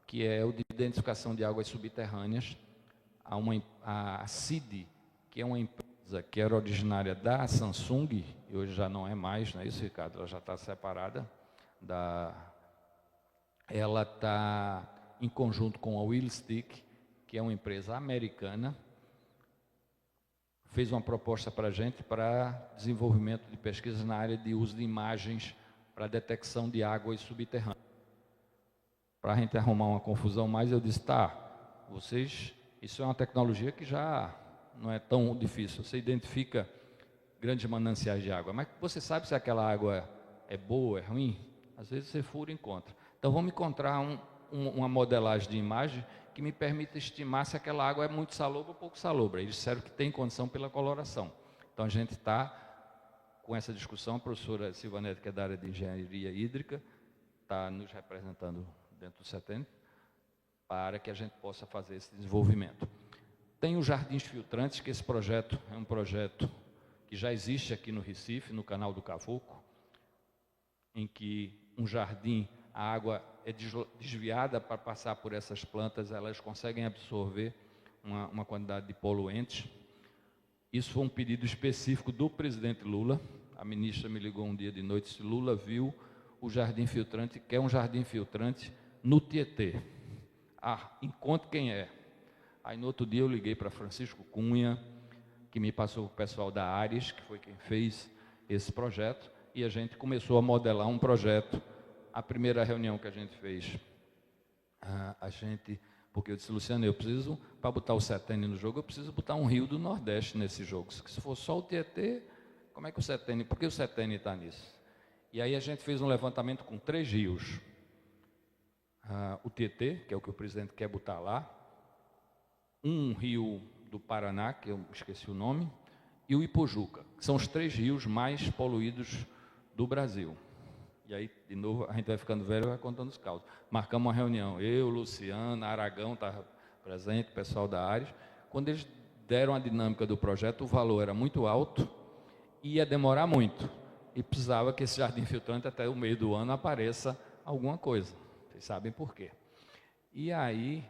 que é o de identificação de águas subterrâneas. A CID, que é uma empresa que era originária da Samsung, e hoje já não é mais, não é isso, Ricardo? Ela já está separada. Ela está em conjunto com a Willstick, que é uma empresa americana, fez uma proposta para a gente para desenvolvimento de pesquisas na área de uso de imagens para detecção de águas subterrâneas. Para a gente arrumar uma confusão mais, eu disse, isso é uma tecnologia que já não é tão difícil. Você identifica grandes mananciais de água, mas você sabe se aquela água é boa, é ruim? Às vezes você fura e encontra. Então vamos encontrar uma modelagem de imagem que me permita estimar se aquela água é muito salobra ou pouco salobra. Eles disseram que tem condição pela coloração. Então a gente está com essa discussão, a professora Silvanete, que é da área de engenharia hídrica, está nos representando dentro do Setene, para que a gente possa fazer esse desenvolvimento. Tem os jardins filtrantes, que esse projeto é um projeto que já existe aqui no Recife, no canal do Cavoco, em que um jardim, a água é desviada para passar por essas plantas, elas conseguem absorver uma quantidade de poluentes. Isso foi um pedido específico do presidente Lula. A ministra me ligou um dia de noite, se Lula viu o jardim filtrante, que é um jardim filtrante no Tietê. Encontre quem é. Aí no outro dia eu liguei para Francisco Cunha, que me passou o pessoal da Ares, que foi quem fez esse projeto, e a gente começou a modelar um projeto. A primeira reunião que a gente fez, porque eu disse, Luciano, eu preciso, para botar o Setene no jogo, eu preciso botar um rio do Nordeste nesse jogo. Se for só o Tietê, como é que o Setene, por que o Setene está nisso? E aí a gente fez um levantamento com 3 rios. O Tietê, que é o que o presidente quer botar lá, um rio do Paraná, que eu esqueci o nome, e o Ipojuca, que são os 3 rios mais poluídos do Brasil. E aí, de novo, a gente vai ficando velho e vai contando os causos. Marcamos uma reunião, eu, Luciano, Aragão estava presente, o pessoal da Ares. Quando eles deram a dinâmica do projeto, o valor era muito alto e ia demorar muito. E precisava que esse jardim filtrante, até o meio do ano, apareça alguma coisa. Vocês sabem por quê. E aí,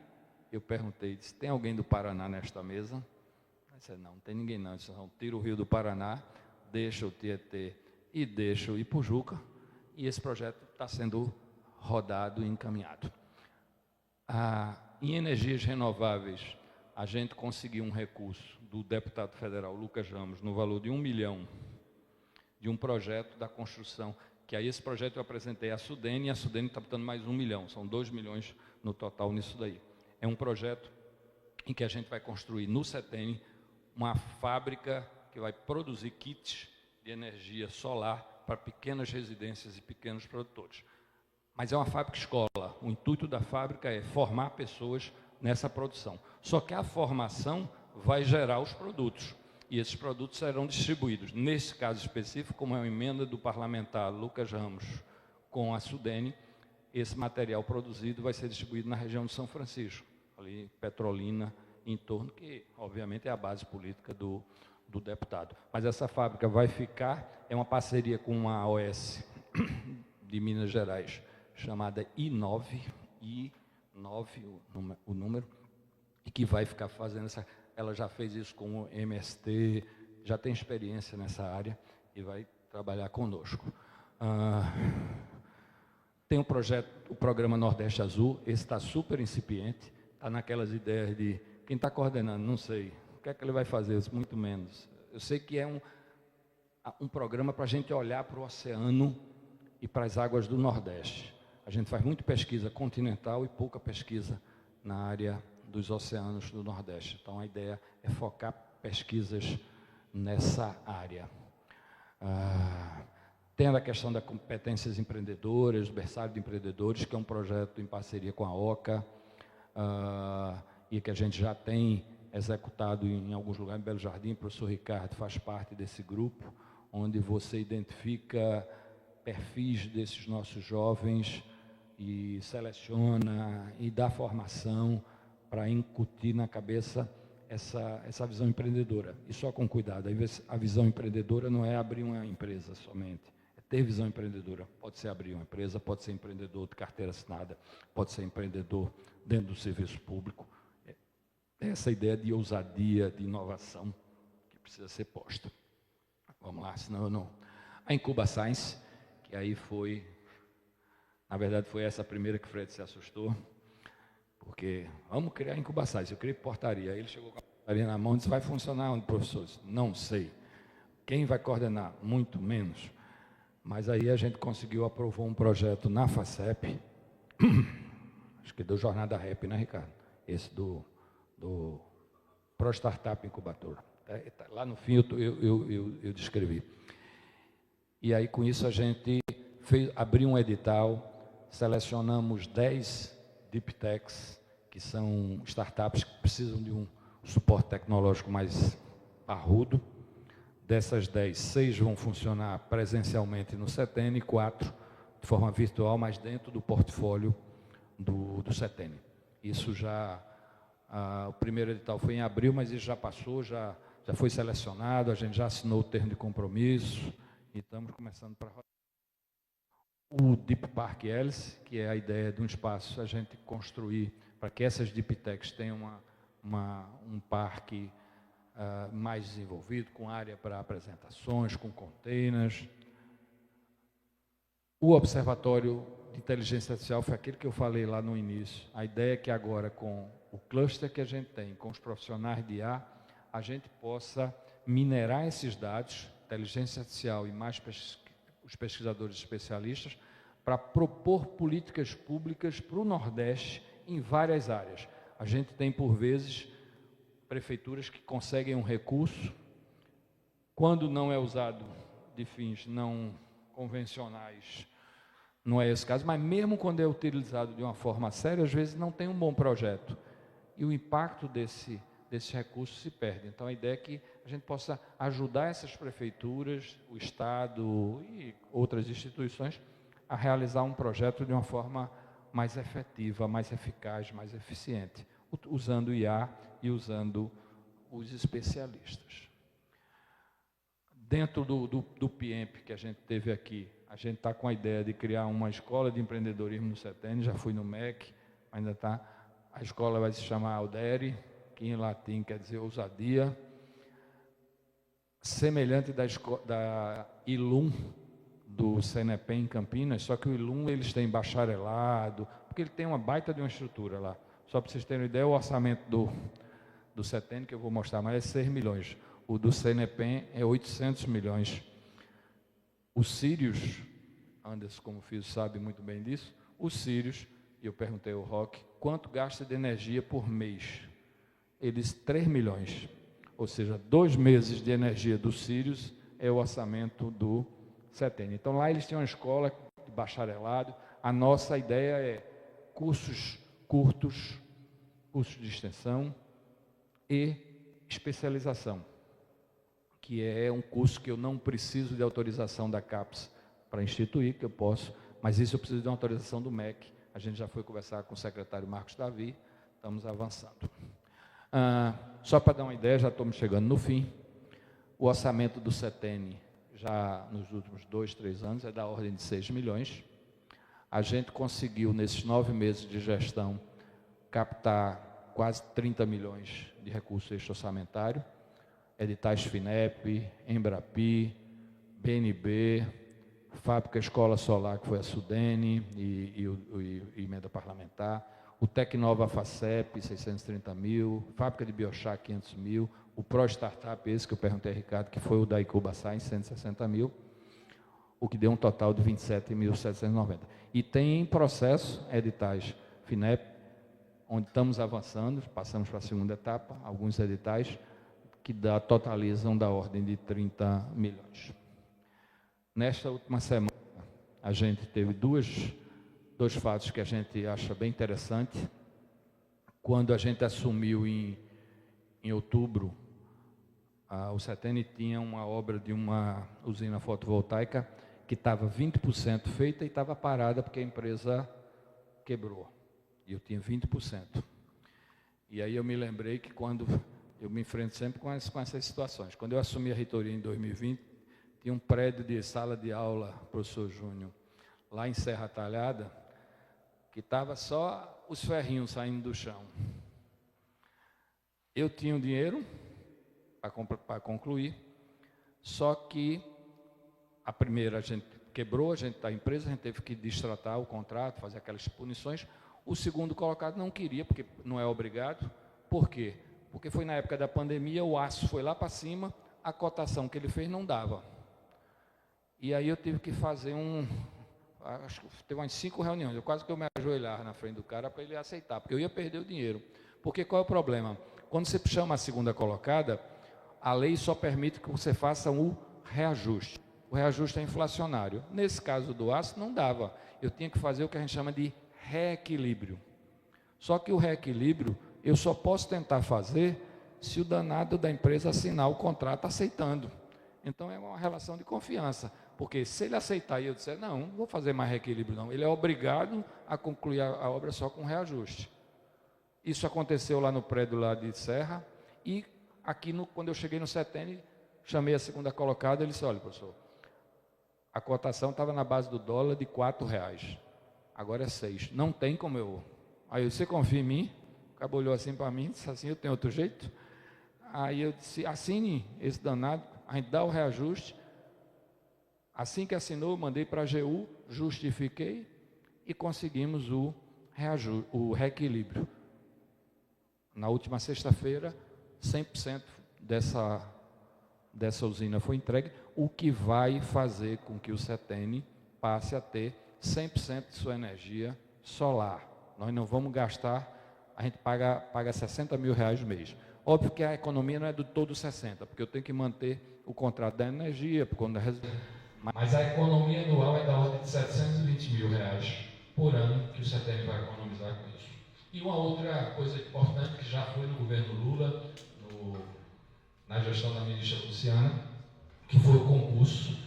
eu perguntei, disse, tem alguém do Paraná nesta mesa? Eu disse, não tem ninguém não. Eu disse, não, tira o rio do Paraná, deixa o Tietê e deixa o Ipojuca. E esse projeto está sendo rodado e encaminhado. Em energias renováveis, a gente conseguiu um recurso do deputado federal Lucas Ramos, no valor de 1 milhão, de um projeto da construção, que aí esse projeto eu apresentei à Sudene, e a Sudene está botando mais 1 milhão, são 2 milhões no total nisso daí. É um projeto em que a gente vai construir no Setene uma fábrica que vai produzir kits de energia solar para pequenas residências e pequenos produtores. Mas é uma fábrica-escola. O intuito da fábrica é formar pessoas nessa produção. Só que a formação vai gerar os produtos. E esses produtos serão distribuídos. Nesse caso específico, como é uma emenda do parlamentar Lucas Ramos com a Sudene, esse material produzido vai ser distribuído na região de São Francisco, ali Petrolina, em torno, que obviamente é a base política do deputado. Mas essa fábrica vai ficar, é uma parceria com uma AOS de Minas Gerais, chamada I9, o número, e que vai ficar fazendo essa... Ela já fez isso com o MST, já tem experiência nessa área e vai trabalhar conosco. Tem um projeto, o programa Nordeste Azul, esse está super incipiente, está naquelas ideias de quem está coordenando, não sei, o que é que ele vai fazer, muito menos. Eu sei que é um programa para a gente olhar para o oceano e para as águas do Nordeste. A gente faz muita pesquisa continental e pouca pesquisa na área dos oceanos do Nordeste. Então, a ideia é focar pesquisas nessa área. Tem a questão das competências empreendedoras, do berçário de empreendedores, que é um projeto em parceria com a OCA, e que a gente já tem executado em alguns lugares, em Belo Jardim. O professor Ricardo faz parte desse grupo, onde você identifica perfis desses nossos jovens e seleciona e dá formação para incutir na cabeça essa visão empreendedora. E só com cuidado, a visão empreendedora não é abrir uma empresa somente, é ter visão empreendedora. Pode ser abrir uma empresa, pode ser empreendedor de carteira assinada, pode ser empreendedor dentro do serviço público. É essa ideia de ousadia, de inovação que precisa ser posta. Vamos lá, senão eu não... A Incuba Science, que aí foi... Na verdade, foi essa a primeira que o Fred se assustou, porque vamos criar Incuba Science. Eu criei portaria. Aí ele chegou com a portaria na mão e disse: vai funcionar onde, professores? Não sei. Quem vai coordenar? Muito menos. Mas aí a gente conseguiu, aprovou um projeto na FACEP, acho que do Jornada Rap, né, Ricardo? Esse do Pro Startup Incubador. Lá no fim eu descrevi. E aí com isso a gente abriu um edital, selecionamos 10 Deep Techs, que são startups que precisam de um suporte tecnológico mais parrudo. Dessas 10, 6 vão funcionar presencialmente no CETEN e 4 de forma virtual, mas dentro do portfólio do CETEN. Isso já, o primeiro edital foi em abril, mas isso já passou, já foi selecionado, a gente já assinou o termo de compromisso e estamos começando para o Deep Park Hélice, que é a ideia de um espaço a gente construir para que essas Deep Techs tenham um parque mais desenvolvido, com área para apresentações, com containers. O Observatório de Inteligência Artificial foi aquele que eu falei lá no início. A ideia é que agora, com o cluster que a gente tem, com os profissionais de IA, a gente possa minerar esses dados, inteligência artificial e mais os pesquisadores especialistas, para propor políticas públicas para o Nordeste em várias áreas. A gente tem, por vezes, prefeituras que conseguem um recurso, quando não é usado de fins não convencionais, não é esse caso, mas mesmo quando é utilizado de uma forma séria, às vezes não tem um bom projeto. E o impacto desse recurso se perde. Então, a ideia é que a gente possa ajudar essas prefeituras, o Estado e outras instituições a realizar um projeto de uma forma mais efetiva, mais eficaz, mais eficiente, usando o IA e usando os especialistas. Dentro do PIEMP que a gente teve aqui, a gente está com a ideia de criar uma escola de empreendedorismo no CETEN, já fui no MEC, ainda está. A escola vai se chamar Audere, que em latim quer dizer ousadia, semelhante da ILUM, do CNEPEM em Campinas, só que o ILUM eles têm bacharelado, porque ele tem uma baita de uma estrutura lá. Só para vocês terem uma ideia, o orçamento do CETEN, que eu vou mostrar, mas é 6 milhões. O do CNEPEM é 800 milhões. Os Sírios, Anderson, como fiz, sabe muito bem disso, os Sírios, e eu perguntei ao Roque, quanto gasta de energia por mês? Eles, 3 milhões. ou seja, 2 meses de energia do Sirius é o orçamento do CETENI. Então, lá eles têm uma escola de bacharelado. A nossa ideia é cursos curtos, cursos de extensão e especialização, que é um curso que eu não preciso de autorização da CAPES para instituir, que eu posso, mas isso eu preciso de uma autorização do MEC. A gente já foi conversar com o secretário Marcos Davi, estamos avançando. Só para dar uma ideia, já estamos chegando no fim, o orçamento do CETENI, já nos últimos 2, 3 anos, é da ordem de 6 milhões. A gente conseguiu, nesses 9 meses de gestão, captar quase 30 milhões de recursos extra-orçamentário, editais FINEP, Embrapi, BNB, Fábrica Escola Solar, que foi a Sudene, e emenda parlamentar, o Tecnova FACEP, 630 mil, Fábrica de Biochar, 500 mil, o Pro Startup, esse que eu perguntei a Ricardo, que foi o da Icuba Science, 160 mil, o que deu um total de 27.790. E tem em processo editais FINEP, onde estamos avançando, passamos para a segunda etapa, alguns editais que totalizam da ordem de 30 milhões. Nesta última semana, a gente teve dois fatos que a gente acha bem interessante. Quando a gente assumiu em outubro, o CETENI tinha uma obra de uma usina fotovoltaica que estava 20% feita e estava parada porque a empresa quebrou. E eu tinha 20%. E aí eu me lembrei que quando eu me enfrento sempre com essas situações. Quando eu assumi a reitoria em 2020, tinha um prédio de sala de aula, professor Júnior, lá em Serra Talhada, que estava só os ferrinhos saindo do chão. Eu tinha o dinheiro para concluir, só que a primeira a gente quebrou, a empresa, a gente teve que destratar o contrato, fazer aquelas punições. O segundo colocado não queria, porque não é obrigado. Por quê? Porque foi na época da pandemia, o aço foi lá para cima, a cotação que ele fez não dava. E aí eu tive que fazer acho que teve umas 5 reuniões, eu quase que eu me ajoelhava na frente do cara para ele aceitar, porque eu ia perder o dinheiro. Porque qual é o problema? Quando você chama a segunda colocada, a lei só permite que você faça o reajuste. O reajuste é inflacionário. Nesse caso do aço, não dava. Eu tinha que fazer o que a gente chama de reequilíbrio. Só que o reequilíbrio, eu só posso tentar fazer se o danado da empresa assinar o contrato aceitando. Então, é uma relação de confiança. Porque se ele aceitar e eu disser, não vou fazer mais reequilíbrio não, ele é obrigado a concluir a obra só com reajuste. Isso aconteceu lá no prédio lá de Serra, e aqui, quando eu cheguei no CETENI, chamei a segunda colocada, ele disse, olha, professor, a cotação estava na base do dólar de R$4, agora é 6, não tem como eu... Aí você confia em mim? O cabo olhou assim para mim, disse assim, eu tenho outro jeito? Aí eu disse, assine esse danado, a gente dá o reajuste. Assim que assinou, eu mandei para a AGU, justifiquei e conseguimos o reequilíbrio. Na última sexta-feira, 100% dessa usina foi entregue, o que vai fazer com que o CETENI passe a ter 100% de sua energia solar. Nós não vamos gastar, a gente paga R$60 mil mês. Óbvio que a economia não é do todo 60, porque eu tenho que manter o contrato da energia, mas a economia anual é da ordem de R$720 mil por ano que o CETENI vai economizar com isso. E uma outra coisa importante que já foi no governo Lula, na gestão da ministra Luciana, que foi o concurso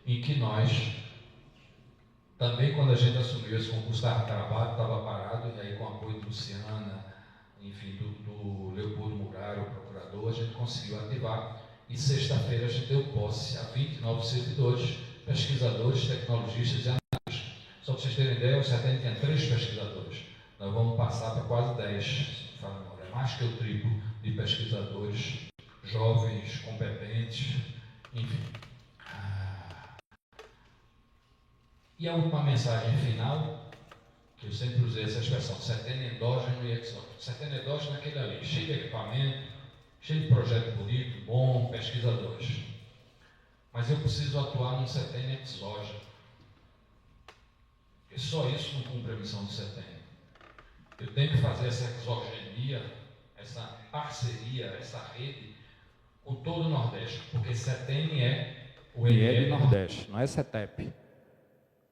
em que nós, também quando a gente assumiu esse concurso, estava travado, estava parado, e aí com o apoio de Luciana, enfim, do Leopoldo Muraro, o procurador, a gente conseguiu ativar. E sexta-feira a gente deu posse a 20 novos servidores, pesquisadores, tecnologistas e analistas. Só para vocês terem ideia, o CETENI tinha 3 pesquisadores. Nós vamos passar para quase 10, é mais que o triplo de pesquisadores, jovens, competentes, enfim. E a última mensagem final, que eu sempre usei essa expressão, CETENI endógeno e exógeno. CETENI endógeno é aquele ali, cheio de equipamento, cheio de projeto bonito, bom, pesquisadores. Mas eu preciso atuar num CETENI exógeno. Porque só isso não cumpre a missão do CETENI. Eu tenho que fazer essa exogenia, essa parceria, essa rede ou todo o Nordeste? Porque CETEM é o INL Nordeste, não é CETEP.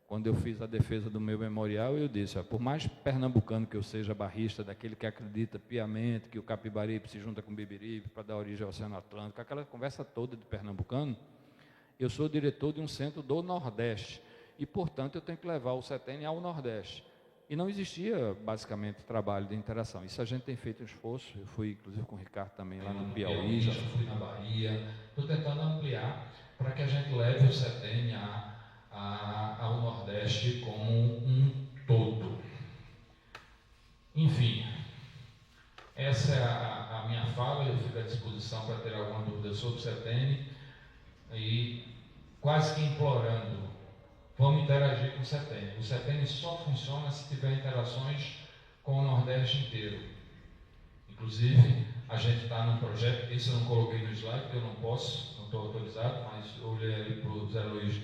Quando eu fiz a defesa do meu memorial, eu disse, por mais pernambucano que eu seja, barrista, daquele que acredita piamente que o Capibaribe se junta com o Bibiribe para dar origem ao Oceano Atlântico, aquela conversa toda de pernambucano, eu sou diretor de um centro do Nordeste e, portanto, eu tenho que levar o CETEN ao Nordeste. E não existia, basicamente, trabalho de interação. Isso a gente tem feito um esforço. Eu fui, inclusive, com o Ricardo também lá no Piauí, já fui na Bahia. Estou tentando ampliar para que a gente leve o CETEN ao Nordeste como um todo. Enfim, essa é a minha fala. Eu fico à disposição para ter alguma dúvida sobre o CETEN e quase que implorando, vamos interagir com o CETEN. O CETEN só funciona se tiver interações com o Nordeste inteiro. Inclusive, a gente está num projeto, esse eu não coloquei no slide, porque eu não posso, não estou autorizado, mas eu olhei ali para o Zé Luiz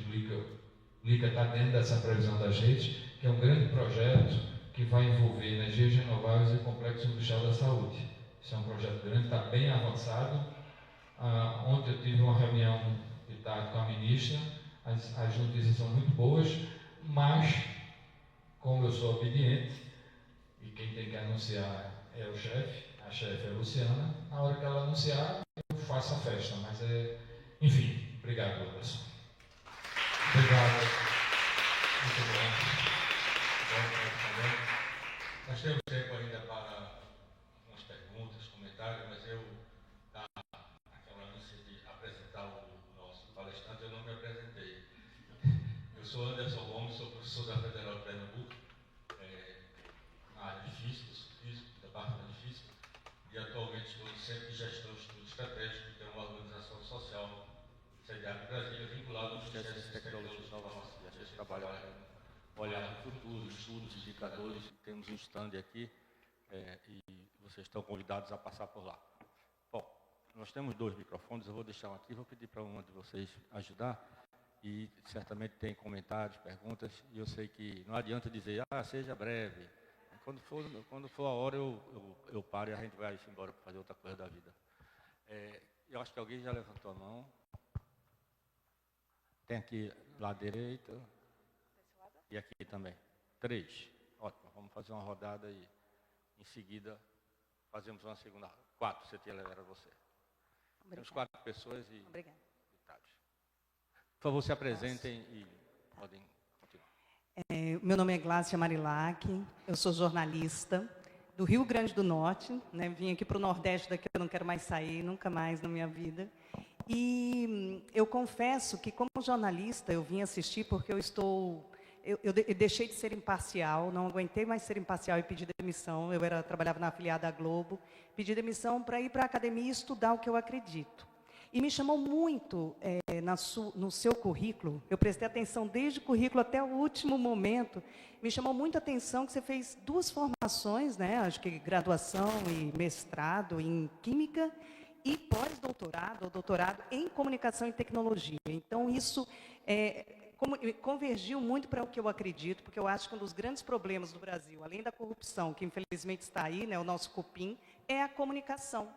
Lica está dentro dessa previsão da gente, que é um grande projeto que vai envolver energias renováveis e o complexo industrial da saúde. Isso é um projeto grande, está bem avançado. Ontem eu tive uma reunião de tarde com a ministra, as notícias são muito boas, mas, como eu sou obediente, e quem tem que anunciar é o chefe, a chefe é a Luciana, na hora que ela anunciar, eu faço a festa, mas enfim, obrigado, Anderson. Obrigado. Muito bom. Nós temos tempo ainda para algumas perguntas, comentários, mas naquela ânsia de apresentar o nosso palestrante, eu não me apresentei. Eu sou Anderson Gomes, sou professor da Federal de Pernambuco, na área de física, departamento de física, e atualmente estou no Centro de Gestão de Estudo Estratégico, que é uma organização social sediada em Brasília, vinculada ao Ministério de Tecnologia e Inovação. E a gente trabalha olhar para o futuro, estudos, indicadores. Temos um stand aqui e vocês estão convidados a passar por lá. Bom, nós temos 2 microfones, eu vou deixar um aqui, vou pedir para uma de vocês ajudar. E certamente tem comentários, perguntas, e eu sei que não adianta dizer, seja breve. Quando for a hora, eu paro e a gente vai embora para fazer outra coisa da vida. Eu acho que alguém já levantou a mão. Tem aqui lá à direita. E aqui também. 3. Ótimo. Vamos fazer uma rodada e em seguida fazemos uma segunda. 4, você tinha levado a você. Obrigada. Temos 4 pessoas e obrigada. Metade. Por favor, se apresentem e podem continuar. Meu nome é Glácia Marilac, eu sou jornalista do Rio Grande do Norte, né? Vim aqui para o Nordeste, daqui eu não quero mais sair, nunca mais na minha vida. E eu confesso que, como jornalista, eu vim assistir porque eu deixei de ser imparcial, não aguentei mais ser imparcial e pedi demissão. Eu trabalhava na afiliada à Globo, pedi demissão para ir para a academia e estudar o que eu acredito. E me chamou muito no seu currículo, eu prestei atenção desde o currículo até o último momento, me chamou muito a atenção que você fez 2 formações, né? Acho que graduação e mestrado em Química e pós-doutorado ou doutorado em Comunicação e Tecnologia. Então, isso convergiu muito para o que eu acredito, porque eu acho que um dos grandes problemas do Brasil, além da corrupção, que infelizmente está aí, né, o nosso cupim, é a comunicação.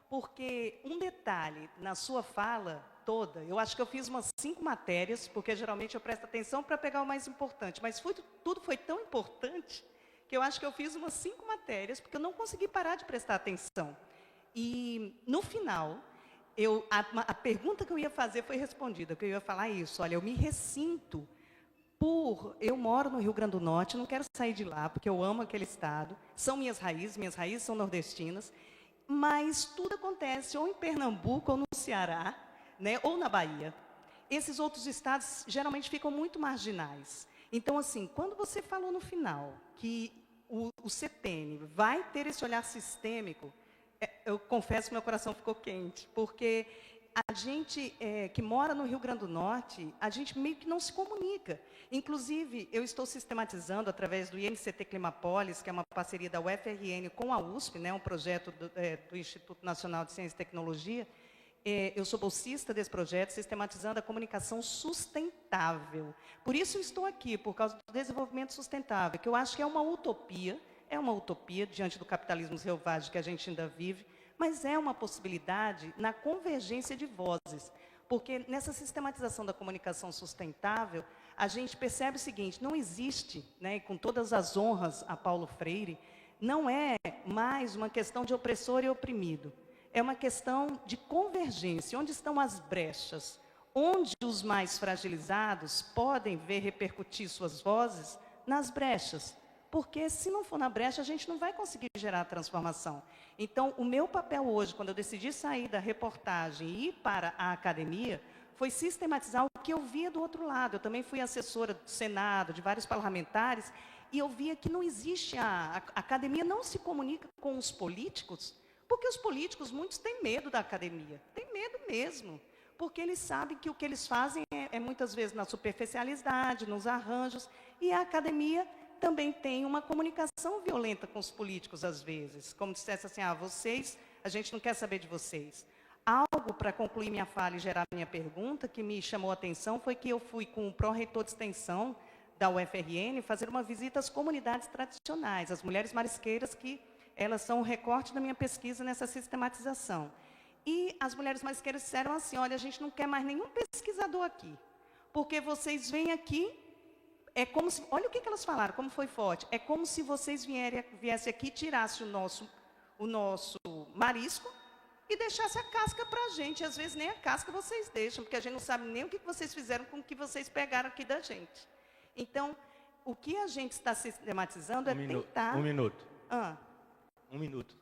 Porque um detalhe na sua fala toda, eu acho que eu fiz umas 5 matérias, porque geralmente eu presto atenção para pegar o mais importante, mas tudo foi tão importante que eu acho que eu fiz umas 5 matérias, porque eu não consegui parar de prestar atenção. E, no final, a pergunta que eu ia fazer foi respondida, que eu ia falar isso, olha, eu me ressinto eu moro no Rio Grande do Norte, não quero sair de lá, porque eu amo aquele estado, são minhas raízes são nordestinas, mas tudo acontece ou em Pernambuco ou no Ceará, né, ou na Bahia. Esses outros estados geralmente ficam muito marginais. Então, assim, quando você falou no final que o CETEN vai ter esse olhar sistêmico, eu confesso que meu coração ficou quente, porque a gente que mora no Rio Grande do Norte, a gente meio que não se comunica. Inclusive, eu estou sistematizando através do INCT Climapolis, que é uma parceria da UFRN com a USP, né, um projeto do Instituto Nacional de Ciência e Tecnologia. Eu sou bolsista desse projeto, sistematizando a comunicação sustentável. Por isso eu estou aqui, por causa do desenvolvimento sustentável, que eu acho que é uma utopia diante do capitalismo selvagem que a gente ainda vive, mas é uma possibilidade na convergência de vozes, porque nessa sistematização da comunicação sustentável, a gente percebe o seguinte, não existe, né, e com todas as honras a Paulo Freire, não é mais uma questão de opressor e oprimido, é uma questão de convergência, onde estão as brechas, onde os mais fragilizados podem ver repercutir suas vozes nas brechas, porque se não for na brecha, a gente não vai conseguir gerar a transformação. Então, o meu papel hoje, quando eu decidi sair da reportagem e ir para a academia, foi sistematizar o que eu via do outro lado. Eu também fui assessora do Senado, de vários parlamentares, e eu via que não existe, a academia não se comunica com os políticos, porque os políticos, muitos têm medo da academia, têm medo mesmo, porque eles sabem que o que eles fazem é muitas vezes na superficialidade, nos arranjos, e a academia também tem uma comunicação violenta com os políticos, às vezes. Como dissesse assim, vocês, a gente não quer saber de vocês. Algo, para concluir minha fala e gerar minha pergunta, que me chamou a atenção, foi que eu fui com o pró-reitor de extensão da UFRN fazer uma visita às comunidades tradicionais, as mulheres marisqueiras, que elas são o recorte da minha pesquisa nessa sistematização. E as mulheres marisqueiras disseram assim, olha, a gente não quer mais nenhum pesquisador aqui, porque vocês vêm aqui, é como se, olha o que elas falaram, como foi forte, é como se vocês viessem aqui e tirassem o nosso marisco e deixassem a casca para a gente. Às vezes nem a casca vocês deixam, porque a gente não sabe nem o que vocês fizeram com o que vocês pegaram aqui da gente. Então, o que a gente está sistematizando tentar... Um minuto. Ah. Um minuto.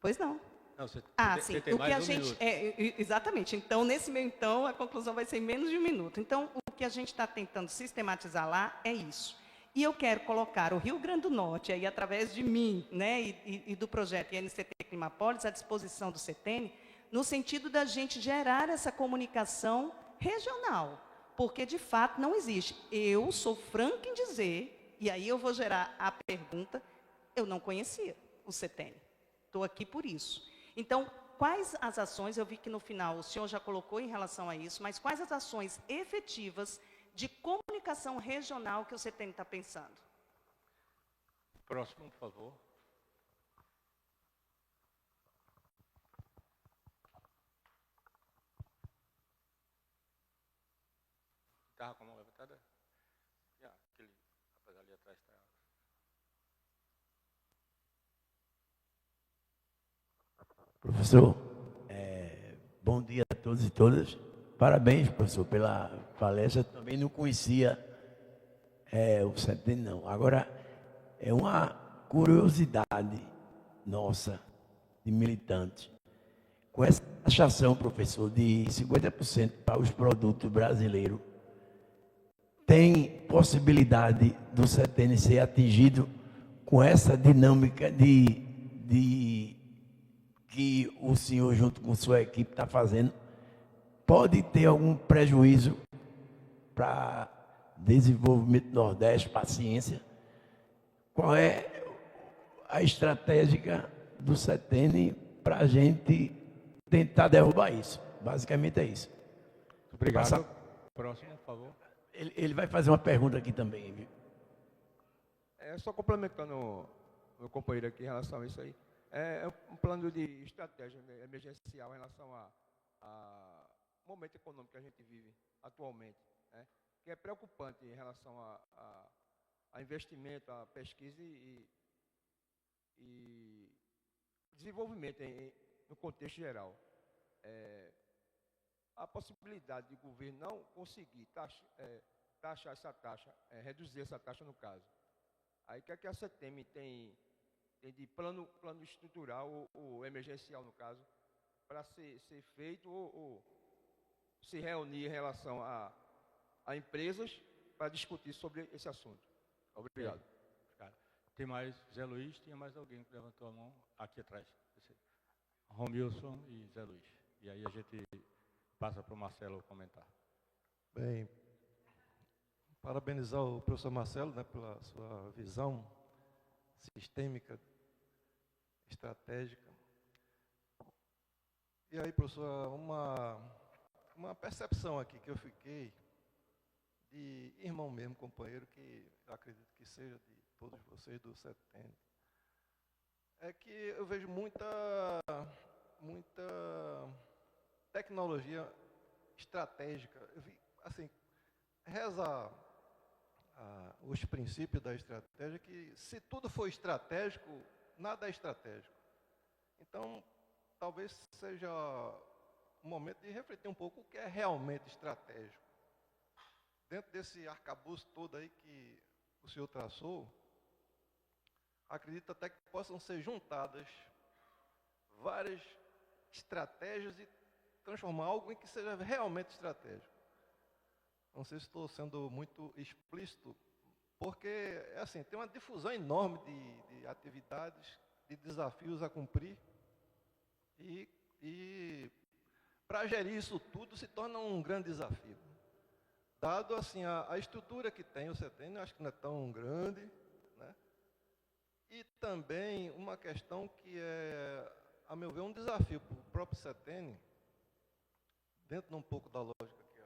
Pois não. Não, você sim. tem O que mais a um gente minuto. exatamente. Então, nesse meio, a conclusão vai ser em menos de um minuto. Então, o que a gente está tentando sistematizar lá é isso. E eu quero colocar o Rio Grande do Norte, aí, através de mim, né, e do projeto INCT Climapolis, à disposição do CETENE, no sentido da gente gerar essa comunicação regional, porque, de fato, não existe. Eu sou franca em dizer, e aí eu vou gerar a pergunta, eu não conhecia o CETENE. Estou aqui por isso. Então, quais as ações, eu vi que no final o senhor já colocou em relação a isso, mas quais as ações efetivas de comunicação regional que o CETENE está pensando? Próximo, por favor. Estava com a mão levantada? Aquele rapaz ali atrás está... Professor, bom dia a todos e todas. Parabéns, professor, pela palestra. Também não conhecia o CETENE, não. Agora, é uma curiosidade nossa, de militantes. Com essa taxação, professor, de 50% para os produtos brasileiros, tem possibilidade do CETENE ser atingido com essa dinâmica que o senhor, junto com sua equipe, está fazendo? Pode ter algum prejuízo para desenvolvimento do Nordeste, para a ciência? Qual é a estratégia do CETENE para a gente tentar derrubar isso? Basicamente é isso. Obrigado. Próximo, por favor. Ele vai fazer uma pergunta aqui também, viu? Só complementando meu companheiro aqui em relação a isso aí. É um plano de estratégia emergencial em relação ao momento econômico que a gente vive atualmente, né? Que é preocupante em relação a investimento, a pesquisa e desenvolvimento no contexto geral. A possibilidade de o governo não conseguir taxar essa taxa, reduzir essa taxa no caso. Aí o que é que a CETEME tem de plano estrutural ou emergencial, no caso, para ser feito ou se reunir em relação a empresas para discutir sobre esse assunto? Obrigado. Tem mais, Zé Luiz, tinha mais alguém que levantou a mão aqui atrás. Romilson e Zé Luiz. E aí a gente passa para o Marcelo comentar. Bem, parabenizar o professor Marcelo, né, pela sua visão sistêmica, estratégica. E aí, professor, uma percepção aqui que eu fiquei de irmão mesmo, companheiro, que eu acredito que seja de todos vocês do CETENE, é que eu vejo muita muita tecnologia estratégica. Eu vi, assim, reza os princípios da estratégia, que se tudo for estratégico, nada é estratégico. Então, talvez seja o momento de refletir um pouco o que é realmente estratégico. Dentro desse arcabouço todo aí que o senhor traçou, acredito até que possam ser juntadas várias estratégias e transformar algo em que seja realmente estratégico. Não sei se estou sendo muito explícito, porque assim, tem uma difusão enorme de atividades, de desafios a cumprir, e para gerir isso tudo se torna um grande desafio. Dado assim, a estrutura que tem o CETEN, acho que não é tão grande, né? E também uma questão que é, a meu ver, um desafio para o próprio CETEN, dentro de um pouco da lógica que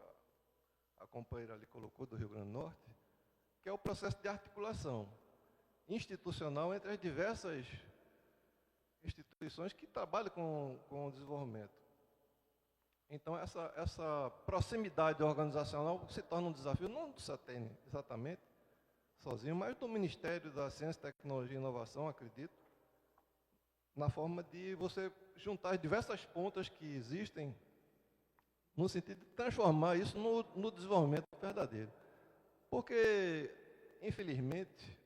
a companheira ali colocou do Rio Grande do Norte, que é o processo de articulação institucional entre as diversas instituições que trabalham com o desenvolvimento. Então, essa proximidade organizacional se torna um desafio, não do CETEN exatamente, sozinho, mas do Ministério da Ciência, Tecnologia e Inovação, acredito, na forma de você juntar as diversas pontas que existem, no sentido de transformar isso no desenvolvimento verdadeiro. Porque, infelizmente,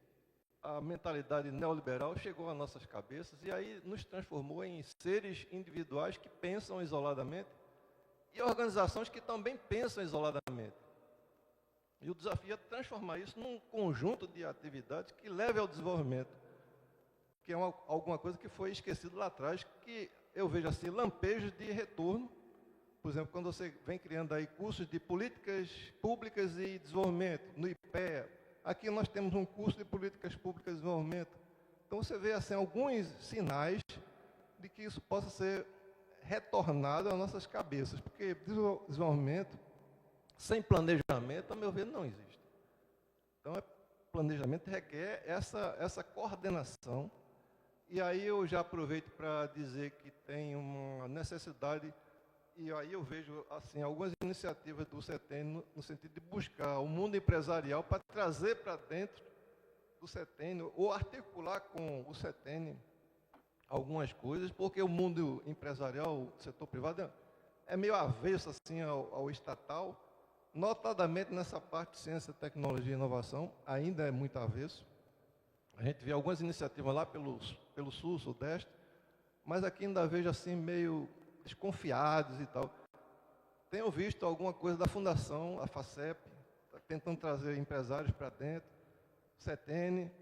a mentalidade neoliberal chegou às nossas cabeças e aí nos transformou em seres individuais que pensam isoladamente e organizações que também pensam isoladamente. E o desafio é transformar isso num conjunto de atividades que leve ao desenvolvimento, que é alguma coisa que foi esquecido lá atrás, que eu vejo assim, lampejos de retorno. Por exemplo, quando você vem criando aí cursos de políticas públicas e desenvolvimento, no IPEA, aqui nós temos um curso de políticas públicas e desenvolvimento. Então você vê assim, alguns sinais de que isso possa ser retornado às nossas cabeças, porque desenvolvimento sem planejamento, a meu ver, não existe. Então, planejamento requer essa coordenação. E aí eu já aproveito para dizer que tem uma necessidade, e aí eu vejo assim, algumas iniciativas do CETEN no sentido de buscar o mundo empresarial para trazer para dentro do CETEN, ou articular com o CETEN algumas coisas, porque o mundo empresarial, o setor privado, é meio avesso assim, ao estatal, notadamente nessa parte de ciência, tecnologia e inovação, ainda é muito avesso. A gente vê algumas iniciativas lá pelo sul, sudeste, mas aqui ainda vejo assim meio desconfiados e tal. Tenho visto alguma coisa da fundação, a FACEP, tentando trazer empresários para dentro, CETEN,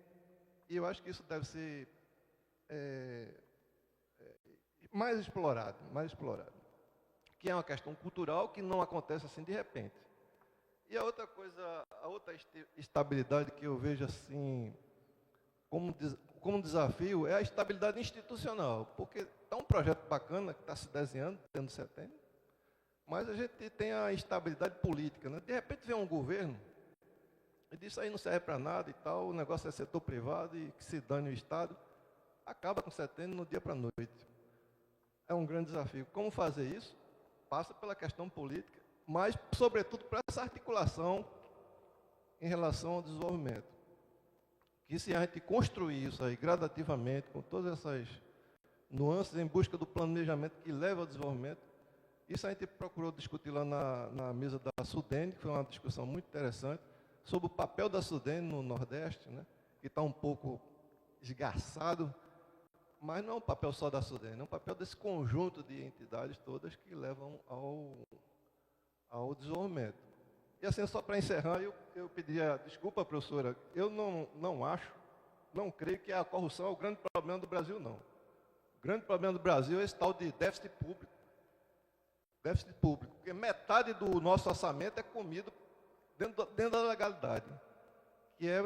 e eu acho que isso deve ser mais explorado, que é uma questão cultural que não acontece assim de repente. E a outra coisa, a outra estabilidade que eu vejo assim como desafio é a estabilidade institucional, porque está um projeto bacana que está se desenhando, tendo CETEN, mas a gente tem a instabilidade política, né? De repente vem um governo e diz, isso aí não serve para nada e tal, o negócio é setor privado e que se dane o Estado, acaba com o CETEN no dia para a noite. É um grande desafio. Como fazer isso? Passa pela questão política, mas, sobretudo, para essa articulação em relação ao desenvolvimento. Que se a gente construir isso aí gradativamente, com todas essas nuances em busca do planejamento que leva ao desenvolvimento, isso a gente procurou discutir lá na mesa da SUDENE, que foi uma discussão muito interessante, sobre o papel da SUDENE no Nordeste, né, que está um pouco esgarçado, mas não é um papel só da SUDENE, é um papel desse conjunto de entidades todas que levam ao desenvolvimento. E assim, só para encerrar, eu pediria desculpa, professora, eu não creio que a corrupção é o grande problema do Brasil, não. O grande problema do Brasil é esse tal de déficit público. Déficit público, porque metade do nosso orçamento é comido dentro da legalidade, que é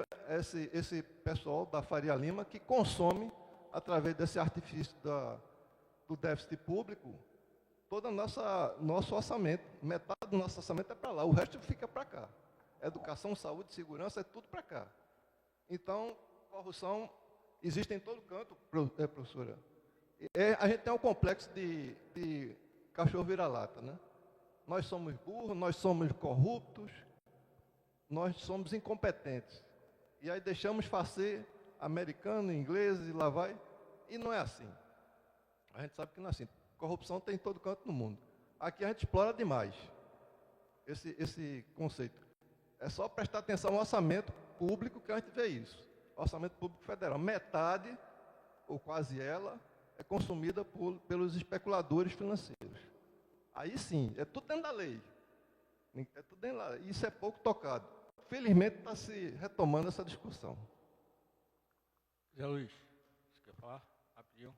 esse pessoal da Faria Lima que consome, através desse artifício do déficit público, todo o nosso orçamento. Metade do nosso orçamento é para lá, o resto fica para cá. Educação, saúde, segurança, é tudo para cá. Então, corrupção existe em todo canto, professora. A gente tem um complexo de cachorro vira-lata, né? Nós somos burros, nós somos corruptos, nós somos incompetentes. E aí deixamos fazer americano, inglês e lá vai. E não é assim. A gente sabe que não é assim. Corrupção tem em todo canto no mundo. Aqui a gente explora demais esse conceito. É só prestar atenção no orçamento público que a gente vê isso. Orçamento público federal. Metade, ou quase ela, é consumida pelos especuladores financeiros. Aí sim, é tudo dentro da lei. É tudo dentro da lei. Isso é pouco tocado. Felizmente está se retomando essa discussão. Zé Luiz, você quer falar? Rapidinho.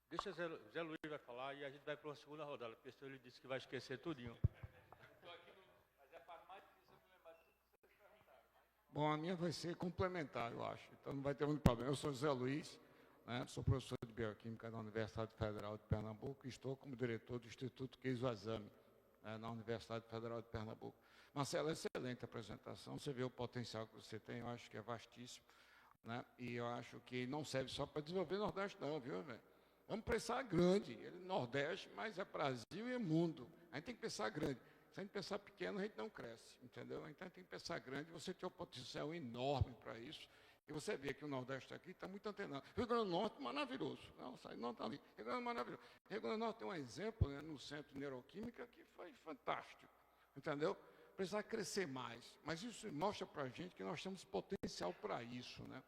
Deixa Zé Luiz vai falar e a gente vai para uma segunda rodada, porque senhor ele disse que vai esquecer tudinho. Bom, a minha vai ser complementar, eu acho. Então não vai ter muito problema. Eu sou Zé Luiz, né, sou professor de Bioquímica da Universidade Federal de Pernambuco e estou como diretor do Instituto Keizo-Azami, né, na Universidade Federal de Pernambuco. Marcelo, excelente apresentação. Você vê o potencial que você tem, eu acho que é vastíssimo. Né? E eu acho que não serve só para desenvolver o Nordeste, não, viu, velho? Vamos pensar grande. Nordeste, mas é Brasil e é mundo. A gente tem que pensar grande. Se a gente pensar pequeno, a gente não cresce, entendeu? Então, a gente tem que pensar grande. Você tem um potencial enorme para isso. E você vê que o Nordeste aqui está muito antenado. Rio Grande do Norte, maravilhoso. Não, sai, não está ali. Rio Grande do Norte, maravilhoso. Rio Grande do Norte tem um exemplo, né, no Centro de Neuroquímica que foi fantástico, entendeu? Precisa crescer mais. Mas isso mostra para a gente que nós temos potencial para isso, né?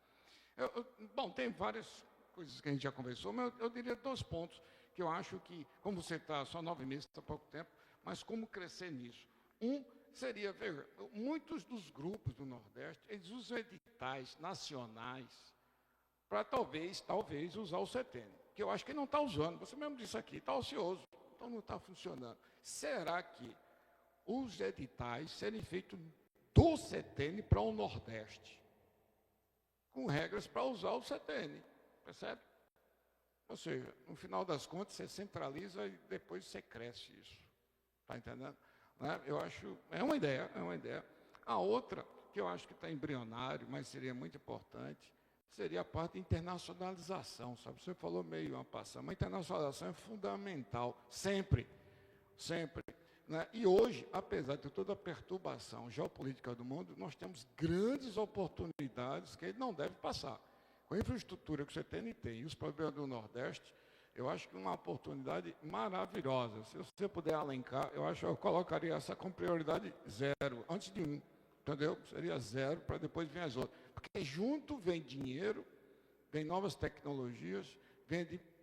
Bom, tem várias coisas que a gente já conversou, mas eu diria 2 pontos que eu acho que, como você está só 9 meses, está pouco tempo, mas como crescer nisso? Um seria, veja, muitos dos grupos do Nordeste, eles usam editais nacionais para talvez usar o CETENI, que eu acho que não está usando. Você mesmo disse aqui, está ocioso, então não está funcionando. Será que os editais serem feitos do CETENI para o Nordeste, com regras para usar o CETENI, percebe? Ou seja, no final das contas, você centraliza e depois você cresce isso. Está entendendo? Né? Eu acho, é uma ideia. A outra, que eu acho que está embrionário, mas seria muito importante, seria a parte de internacionalização, sabe? Você falou meio uma passagem, mas a internacionalização é fundamental, sempre. Né? E hoje, apesar de toda a perturbação geopolítica do mundo, nós temos grandes oportunidades que ele não deve passar. Com a infraestrutura que o CETENI tem e os problemas do Nordeste, eu acho que é uma oportunidade maravilhosa. Se você puder alencar, eu colocaria essa com prioridade 0, antes de 1, entendeu? Seria 0 para depois vir as outras. Porque junto vem dinheiro, vem novas tecnologias,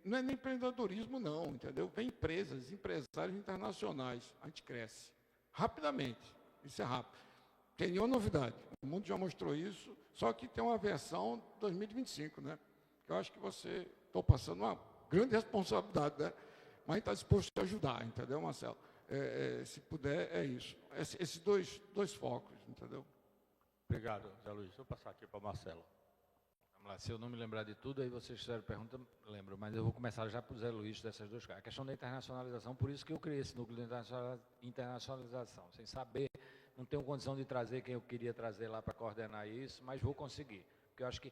não é nem empreendedorismo não, entendeu? Vem empresas, empresários internacionais, a gente cresce rapidamente, isso é rápido. Tem nenhuma novidade, o mundo já mostrou isso, só que tem uma versão 2025, né? Eu acho que você, estou passando uma grande responsabilidade, né? Mas está disposto a ajudar, entendeu, Marcelo? Se puder, é isso. Esses dois focos, entendeu? Obrigado, Zé Luiz. Vou passar aqui para o Marcelo. Vamos lá, se eu não me lembrar de tudo, aí vocês fizeram pergunta, lembro, mas eu vou começar já para o Zé Luiz dessas 2 coisas. A questão da internacionalização, por isso que eu criei esse núcleo de internacionalização. Sem saber, não tenho condição de trazer quem eu queria trazer lá para coordenar isso, mas vou conseguir. Porque eu acho que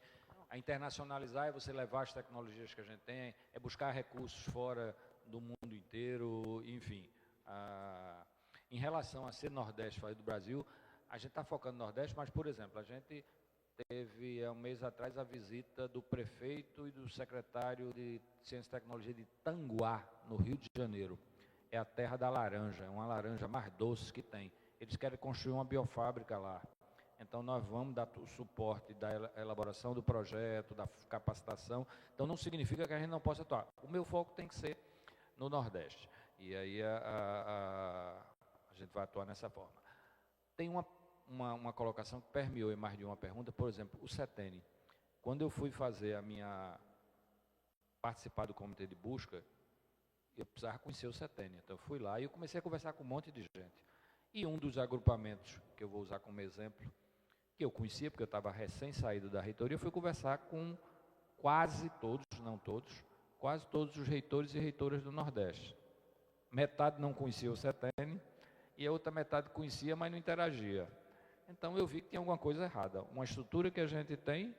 a internacionalizar é você levar as tecnologias que a gente tem, é buscar recursos fora do mundo inteiro, enfim. Em relação a ser Nordeste, falei do Brasil, a gente está focando no Nordeste, mas, por exemplo, a gente teve, há um mês atrás, a visita do prefeito e do secretário de Ciência e Tecnologia de Tanguá, no Rio de Janeiro. É a terra da laranja, é uma laranja mais doce que tem. Eles querem construir uma biofábrica lá. Então, nós vamos dar o suporte da elaboração do projeto, da capacitação. Então, não significa que a gente não possa atuar. O meu foco tem que ser no Nordeste. E aí a gente vai atuar nessa forma. Tem uma colocação que permeou em mais de uma pergunta, por exemplo, o CETENI. Quando eu fui fazer participar do comitê de busca, eu precisava conhecer o CETENI. Então, eu fui lá e eu comecei a conversar com um monte de gente. E um dos agrupamentos que eu vou usar como exemplo, que eu conhecia, porque eu estava recém-saído da reitoria, eu fui conversar com quase todos, não todos, quase todos os reitores e reitoras do Nordeste. Metade não conhecia o CETENI e a outra metade conhecia, mas não interagia. Então eu vi que tinha alguma coisa errada. Uma estrutura que a gente tem,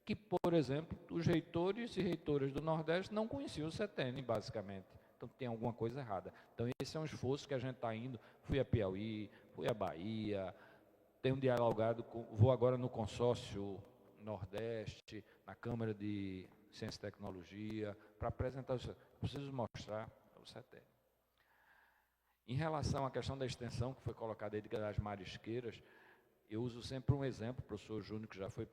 que, por exemplo, os reitores e reitoras do Nordeste não conheciam o CETENI, basicamente. Então, tem alguma coisa errada. Então, esse é um esforço que a gente está indo. Fui a Piauí, fui a Bahia, tenho dialogado, vou agora no consórcio Nordeste, na Câmara de Ciência e Tecnologia, para apresentar o CETENI. Preciso mostrar o CETENI. Em relação à questão da extensão, que foi colocada aí das marisqueiras, eu uso sempre um exemplo, o professor Júnior, que já foi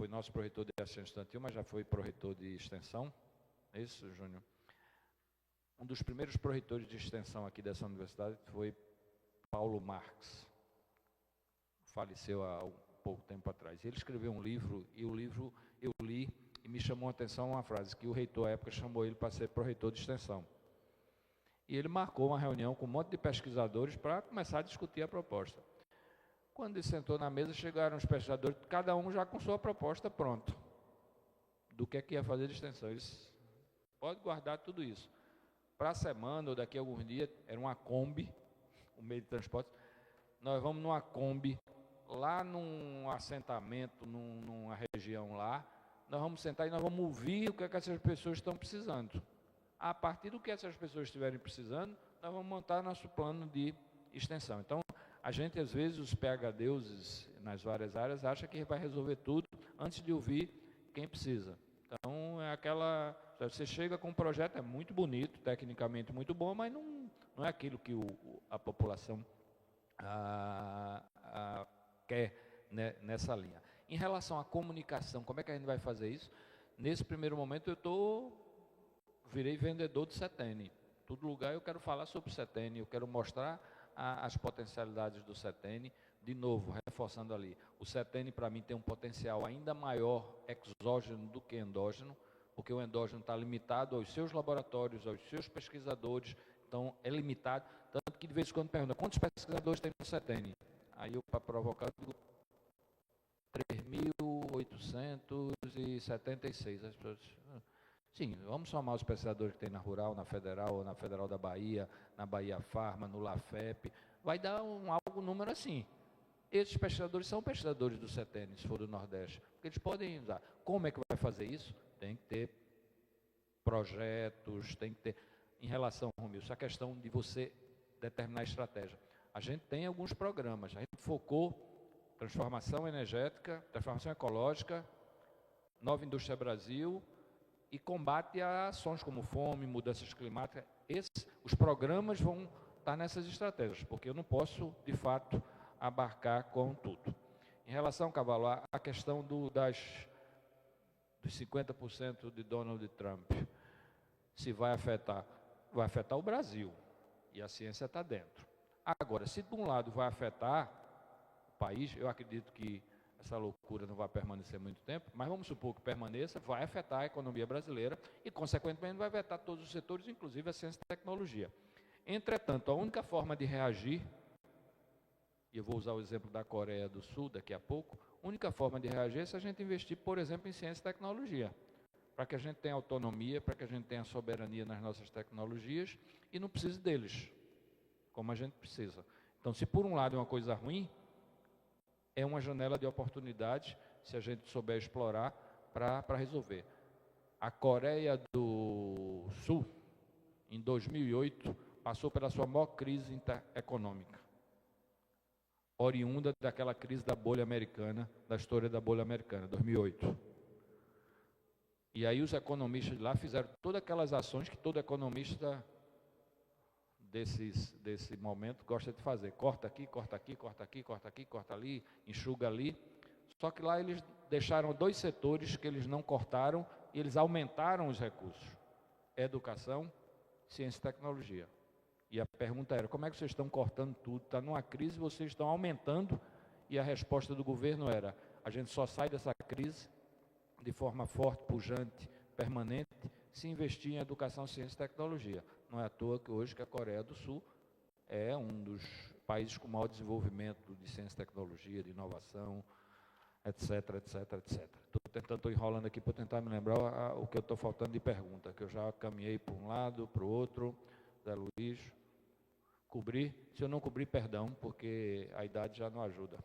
nosso proreitor de assistência estudantil, mas já foi proreitor de extensão. É isso, Júnior? Um dos primeiros proreitores de extensão aqui dessa universidade foi Paulo Marx. Faleceu há um pouco tempo atrás. Ele escreveu um livro, e o livro eu li, e me chamou a atenção uma frase, que o reitor, à época, chamou ele para ser proreitor de extensão. E ele marcou uma reunião com um monte de pesquisadores para começar a discutir a proposta. Quando ele sentou na mesa, chegaram os pesquisadores, cada um já com sua proposta pronta, do que é que ia fazer de extensão. Eles podem guardar tudo isso. Para a semana, ou daqui a alguns dias, era uma Kombi, o meio de transporte, nós vamos numa Kombi, lá num assentamento, numa região lá, nós vamos sentar e nós vamos ouvir o que é que essas pessoas estão precisando. A partir do que essas pessoas estiverem precisando, nós vamos montar nosso plano de extensão. Então, a gente, às vezes, os PhDs nas várias áreas, acha que vai resolver tudo antes de ouvir quem precisa. Então, é aquela... Você chega com um projeto, é muito bonito, tecnicamente muito bom, mas não é aquilo que a população quer, né, nessa linha. Em relação à comunicação, como é que a gente vai fazer isso? Nesse primeiro momento, virei vendedor do CETENI. Todo lugar eu quero falar sobre o CETENI, eu quero mostrar as potencialidades do CETENI. De novo, reforçando ali, o CETENI para mim tem um potencial ainda maior exógeno do que endógeno, porque o endógeno está limitado aos seus laboratórios, aos seus pesquisadores, então é limitado, tanto que de vez em quando pergunta, quantos pesquisadores tem no CETENI? Aí eu, para provocar, eu digo 3.876, as pessoas... Sim, vamos somar os pesquisadores que tem na Rural, na Federal, na Federal da Bahia, na Bahia Farma, no LAFEP, vai dar um número assim. Esses pesquisadores são pesquisadores do CETENI, se for do Nordeste, porque eles podem usar. Como é que vai fazer isso? Tem que ter projetos, tem que ter... Em relação, Romilson, a questão de você determinar a estratégia. A gente tem alguns programas, a gente focou transformação energética, transformação ecológica, Nova Indústria Brasil, e combate a ações como fome, mudanças climáticas. Os programas vão estar nessas estratégias, porque eu não posso, de fato, abarcar com tudo. Em relação, Cavalo, à questão dos 50% de Donald Trump, se vai afetar o Brasil, e a ciência está dentro. Agora, se de um lado vai afetar o país, eu acredito que essa loucura não vai permanecer muito tempo, mas vamos supor que permaneça, vai afetar a economia brasileira e, consequentemente, vai afetar todos os setores, inclusive a ciência e tecnologia. Entretanto, a única forma de reagir, e eu vou usar o exemplo da Coreia do Sul daqui a pouco, a única forma de reagir é se a gente investir, por exemplo, em ciência e tecnologia, para que a gente tenha autonomia, para que a gente tenha soberania nas nossas tecnologias e não precise deles, como a gente precisa. Então, se por um lado é uma coisa ruim, é uma janela de oportunidade, se a gente souber explorar, para resolver. A Coreia do Sul, em 2008, passou pela sua maior crise econômica, oriunda daquela crise da bolha americana, da história da bolha americana, 2008. E aí os economistas de lá fizeram todas aquelas ações que todo economista desse momento gosta de fazer. Corta aqui, corta aqui, corta aqui, corta aqui, corta ali, enxuga ali. Só que lá eles deixaram 2 setores que eles não cortaram e eles aumentaram os recursos. Educação, ciência e tecnologia. E a pergunta era, como é que vocês estão cortando tudo? Está numa crise, vocês estão aumentando. E a resposta do governo era, a gente só sai dessa crise de forma forte, pujante, permanente, se investir em educação, ciência e tecnologia. Não é à toa que hoje que a Coreia do Sul é um dos países com maior desenvolvimento de ciência e tecnologia, de inovação, etc, etc, etc. Estou enrolando aqui para tentar me lembrar o que eu estou faltando de pergunta, que eu já caminhei para um lado, para o outro, Zé Luiz. Cobrir, se eu não cobrir, perdão, porque a idade já não ajuda.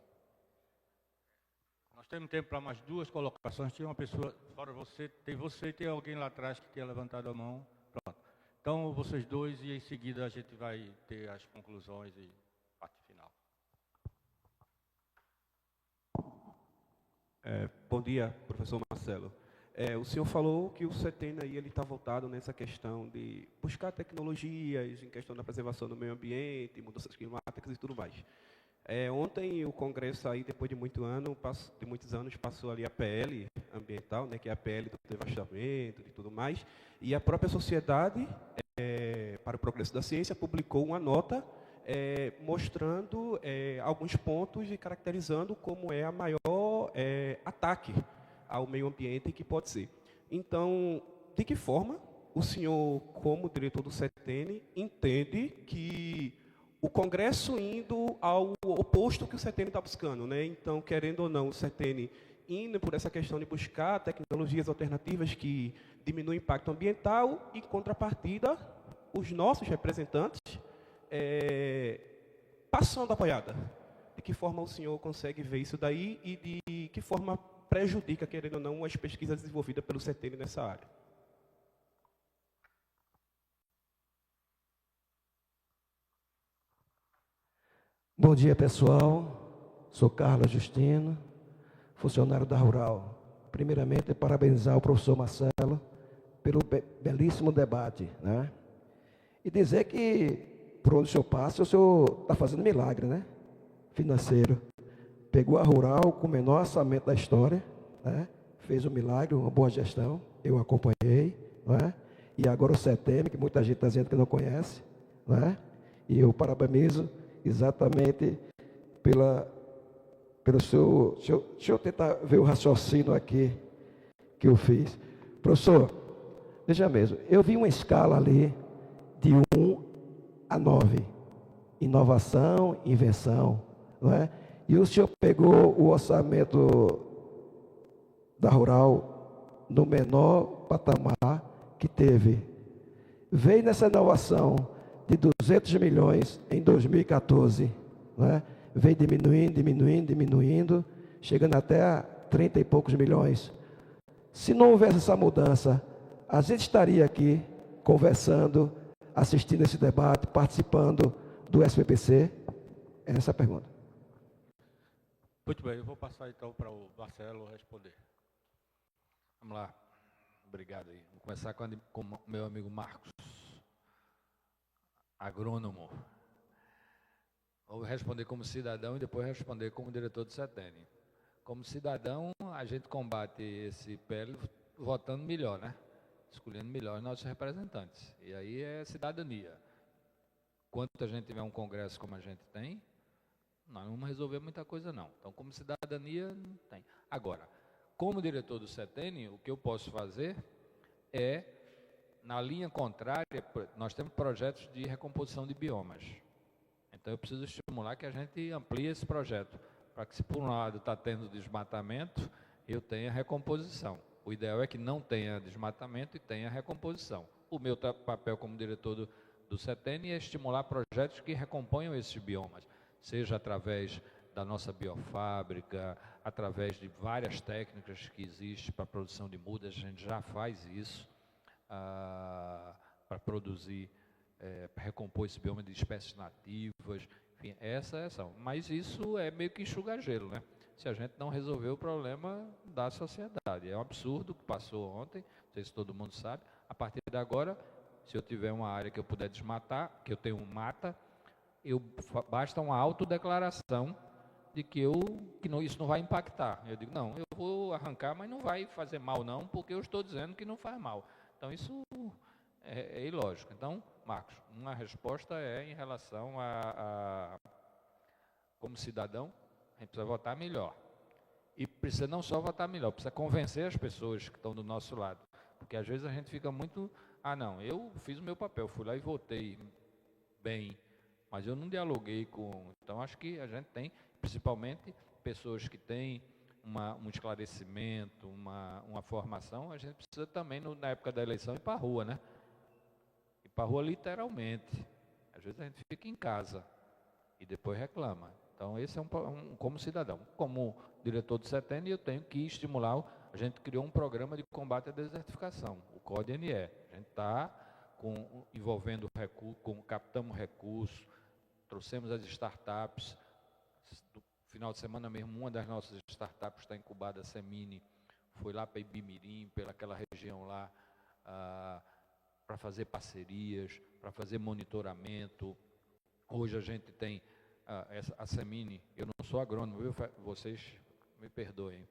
Nós temos tempo para mais 2 colocações. Tinha uma pessoa, fora você e tem alguém lá atrás que tinha levantado a mão. Pronto. Então, vocês 2 e em seguida a gente vai ter as conclusões e parte final. Bom dia, professor Marcelo. O senhor falou que o CETENA aí ele está voltado nessa questão de buscar tecnologias em questão da preservação do meio ambiente, mudanças climáticas e tudo mais. Ontem o Congresso aí, depois de muitos anos, passou ali a PL ambiental, né, que é a PL do devastamento e tudo mais, e a própria Sociedade para o Progresso da Ciência publicou uma nota mostrando alguns pontos e caracterizando como é a maior ataque ao meio ambiente que pode ser. Então, de que forma o senhor, como diretor do CETENE, entende que o Congresso indo ao oposto que o CETENE está buscando, né? Então, querendo ou não, o CETENE indo por essa questão de buscar tecnologias alternativas que diminuem o impacto ambiental, e, em contrapartida, os nossos representantes passando a boiada. De que forma o senhor consegue ver isso daí e de que forma prejudica, querendo ou não, as pesquisas desenvolvidas pelo CETENE nessa área? Bom dia, pessoal. Sou Carlos Justino, funcionário da Rural. Primeiramente, parabenizar o professor Marcelo pelo belíssimo debate, né? E dizer que, por onde o senhor passa, o senhor está fazendo milagre, né? Financeiro. Pegou a Rural com o menor orçamento da história, né? Fez um milagre, uma boa gestão, eu acompanhei, né? E agora o CETENE, que muita gente está dizendo que não conhece, né? E eu parabenizo exatamente pelo seu... Deixa eu tentar ver o raciocínio aqui que eu fiz. Professor, veja mesmo, eu vi uma escala ali de 1 a 9. Inovação, invenção, não é? E o senhor pegou o orçamento da Rural no menor patamar que teve. Veio nessa inovação de 200 milhões em 2014, né? Veio diminuindo, chegando até a 30 e poucos milhões. Se não houvesse essa mudança, a gente estaria aqui conversando, assistindo esse debate, participando do SPPC? Essa é a pergunta. Muito bem, eu vou passar então para o Marcelo responder. Vamos lá. Obrigado aí. Vou começar com o meu amigo Marcos, agrônomo. Vou responder como cidadão e depois responder como diretor do CETENE. Como cidadão, a gente combate esse PL votando melhor, né? Escolhendo melhor os nossos representantes. E aí é cidadania. Quando a gente tiver um congresso como a gente tem, nós não vamos resolver muita coisa, não. Então, como cidadania, não tem. Agora, como diretor do CETENE, o que eu posso fazer é, na linha contrária, nós temos projetos de recomposição de biomas. Então, eu preciso estimular que a gente amplie esse projeto, para que, se por um lado está tendo desmatamento, eu tenha recomposição. O ideal é que não tenha desmatamento e tenha recomposição. O meu papel como diretor do CETENE é estimular projetos que recomponham esses biomas, seja através da nossa biofábrica, através de várias técnicas que existem para a produção de mudas, a gente já faz isso, para produzir, para recompor esse bioma de espécies nativas, enfim, essa é ação. Mas isso é meio que enxugar gelo, né? Se a gente não resolver o problema da sociedade. É um absurdo que passou ontem, não sei se todo mundo sabe. A partir de agora, se eu tiver uma área que eu puder desmatar, que eu tenho mata, basta uma autodeclaração de que isso não vai impactar. Eu digo, não, eu vou arrancar, mas não vai fazer mal não, porque eu estou dizendo que não faz mal. Então, isso é ilógico. Então, Marcos, uma resposta é em relação como cidadão, a gente precisa votar melhor. E precisa não só votar melhor, precisa convencer as pessoas que estão do nosso lado. Porque às vezes a gente fica muito, não, eu fiz o meu papel, fui lá e votei bem, mas eu não dialoguei com... Então, acho que a gente tem, principalmente, pessoas que têm um esclarecimento, uma formação, a gente precisa também, na época da eleição, ir para a rua, né? Ir para a rua literalmente. Às vezes a gente fica em casa e depois reclama. Então, esse é como cidadão. Como diretor do CETEN, eu tenho que estimular. A gente criou um programa de combate à desertificação, o CODE-NE. A gente está envolvendo recursos, captamos recursos, trouxemos as startups. No final de semana mesmo, uma das nossas startups está incubada, a Semini, foi lá para Ibimirim, pelaquela região lá, para fazer parcerias, para fazer monitoramento. Hoje a gente tem a Semini, eu não sou agrônomo, viu? Vocês me perdoem.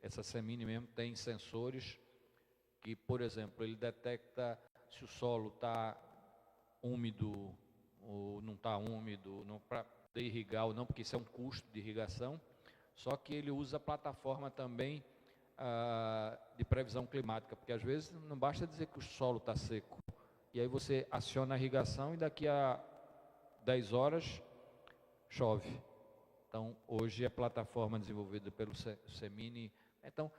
Essa Semini mesmo tem sensores que, por exemplo, ele detecta se o solo está úmido ou não está úmido, para irrigar ou não, porque isso é um custo de irrigação. Só que ele usa a plataforma também de previsão climática, porque às vezes não basta dizer que o solo está seco. E aí você aciona a irrigação e daqui a 10 horas chove. Então, hoje a plataforma desenvolvida pelo Semini. Então,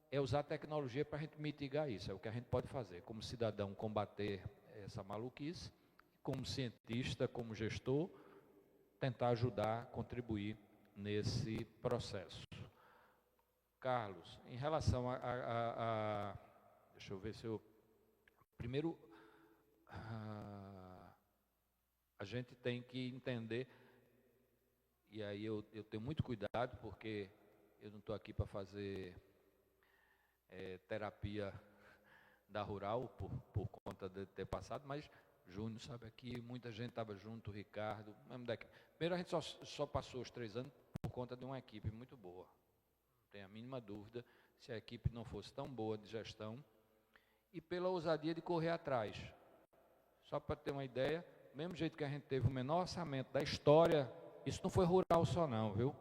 é usar a tecnologia para a gente mitigar isso. É o que a gente pode fazer. Como cidadão, combater essa maluquice. Como cientista, como gestor, tentar ajudar, contribuir nesse processo. Carlos, em relação deixa eu ver se eu... Primeiro, a gente tem que entender, e aí eu tenho muito cuidado, porque eu não estou aqui para fazer terapia da Rural, por conta de ter passado, mas Júnior sabe aqui, muita gente estava junto, o Ricardo, mesmo daqui. Primeiro, a gente só passou os 3 anos por conta de uma equipe muito boa. Não tenho a mínima dúvida, se a equipe não fosse tão boa de gestão, e pela ousadia de correr atrás. Só para ter uma ideia, do mesmo jeito que a gente teve o menor orçamento da história, isso não foi Rural só não, viu?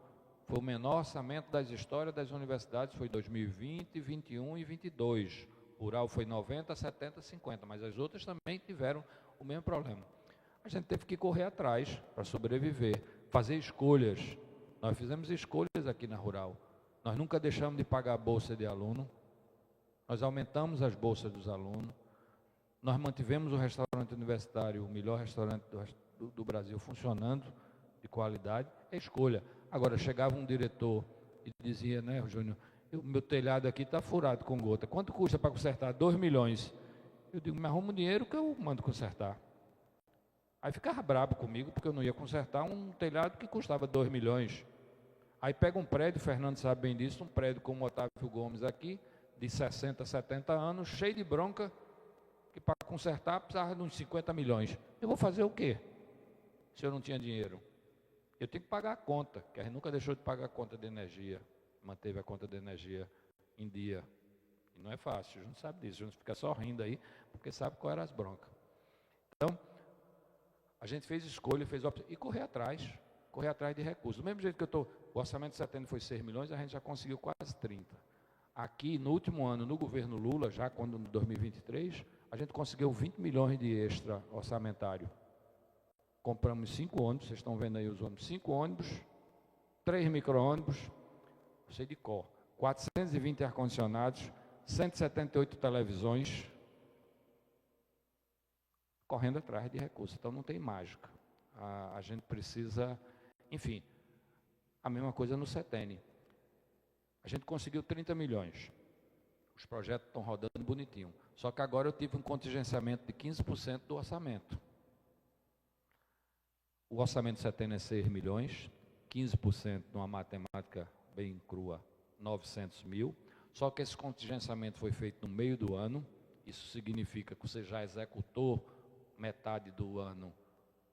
Foi o menor orçamento das histórias das universidades, foi 2020, 21 e 22. Rural foi 90, 70, 50, mas as outras também tiveram o mesmo problema. A gente teve que correr atrás para sobreviver, fazer escolhas. Nós fizemos escolhas aqui na Rural. Nós nunca deixamos de pagar a bolsa de aluno, nós aumentamos as bolsas dos alunos, nós mantivemos o restaurante universitário, o melhor restaurante do Brasil, funcionando, de qualidade, é escolha. Agora, chegava um diretor e dizia, né, Júnior, o meu telhado aqui está furado com gota, quanto custa para consertar? 2 milhões. Eu digo, me arruma o dinheiro que eu mando consertar. Aí ficava brabo comigo, porque eu não ia consertar um telhado que custava 2 milhões. Aí pega um prédio, o Fernando sabe bem disso, um prédio como o Otávio Gomes aqui, de 60, 70 anos, cheio de bronca, que para consertar precisava de uns 50 milhões. Eu vou fazer o quê? Se eu não tinha dinheiro? Eu tenho que pagar a conta, que a gente nunca deixou de pagar a conta de energia, manteve a conta de energia em dia. E não é fácil, a gente sabe disso, a gente fica só rindo aí, porque sabe qual eram as broncas. Então, a gente fez escolha, fez opção, e correr atrás de recursos. Do mesmo jeito que o orçamento de setembro foi 6 milhões, a gente já conseguiu quase 30. Aqui, no último ano, no governo Lula, já quando em 2023, a gente conseguiu 20 milhões de extra orçamentário. Compramos 5 ônibus, vocês estão vendo aí os ônibus, 5 ônibus, 3 micro-ônibus, sei de cor, 420 ar-condicionados, 178 televisões, correndo atrás de recursos. Então não tem mágica. A gente precisa, enfim, a mesma coisa no CETEN. A gente conseguiu 30 milhões. Os projetos estão rodando bonitinho. Só que agora eu tive um contingenciamento de 15% do orçamento. O orçamento do CETEN é 6 milhões, 15% numa matemática bem crua, 900 mil. Só que esse contingenciamento foi feito no meio do ano. Isso significa que você já executou metade do ano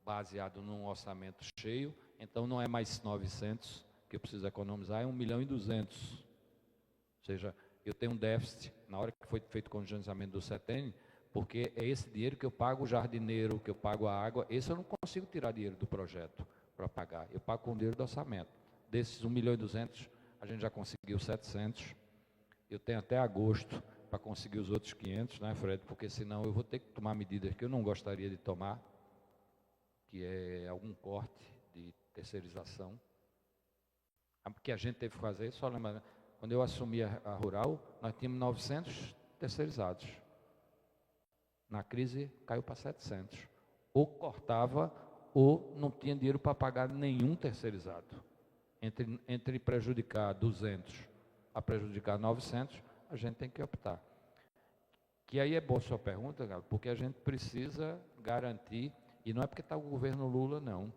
baseado num orçamento cheio. Então não é mais 900 que eu preciso economizar, é 1.200.000. Ou seja, eu tenho um déficit na hora que foi feito o contingenciamento do CETEN, porque é esse dinheiro que eu pago o jardineiro, que eu pago a água, esse eu não consigo tirar dinheiro do projeto para pagar, eu pago com o dinheiro do orçamento. Desses 1.200.000, a gente já conseguiu 700, eu tenho até agosto para conseguir os outros 500, né, Fred? Porque senão eu vou ter que tomar medidas que eu não gostaria de tomar, que é algum corte de terceirização. O que a gente teve que fazer, só lembrando, quando eu assumi a Rural, nós tínhamos 900 terceirizados. Na crise, caiu para 700. Ou cortava, ou não tinha dinheiro para pagar nenhum terceirizado. Entre prejudicar 200 a prejudicar 900, a gente tem que optar. Que aí é boa a sua pergunta, Galo, porque a gente precisa garantir, e não é porque está o governo Lula, não.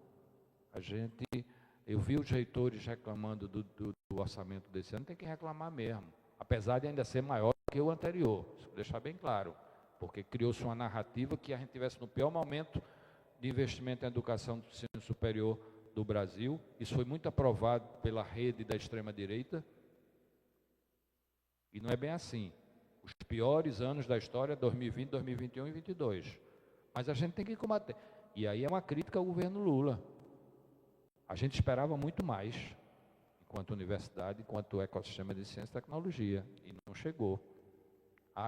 Eu vi os reitores reclamando do orçamento desse ano, tem que reclamar mesmo, apesar de ainda ser maior que o anterior, isso deixar bem claro, porque criou-se uma narrativa que a gente tivesse no pior momento de investimento em educação do ensino superior do Brasil. Isso foi muito aprovado pela rede da extrema-direita, e não é bem assim. Os piores anos da história, 2020, 2021 e 2022. Mas a gente tem que combater. E aí é uma crítica ao governo Lula. A gente esperava muito mais, enquanto universidade, enquanto ecossistema de ciência e tecnologia, e não chegou.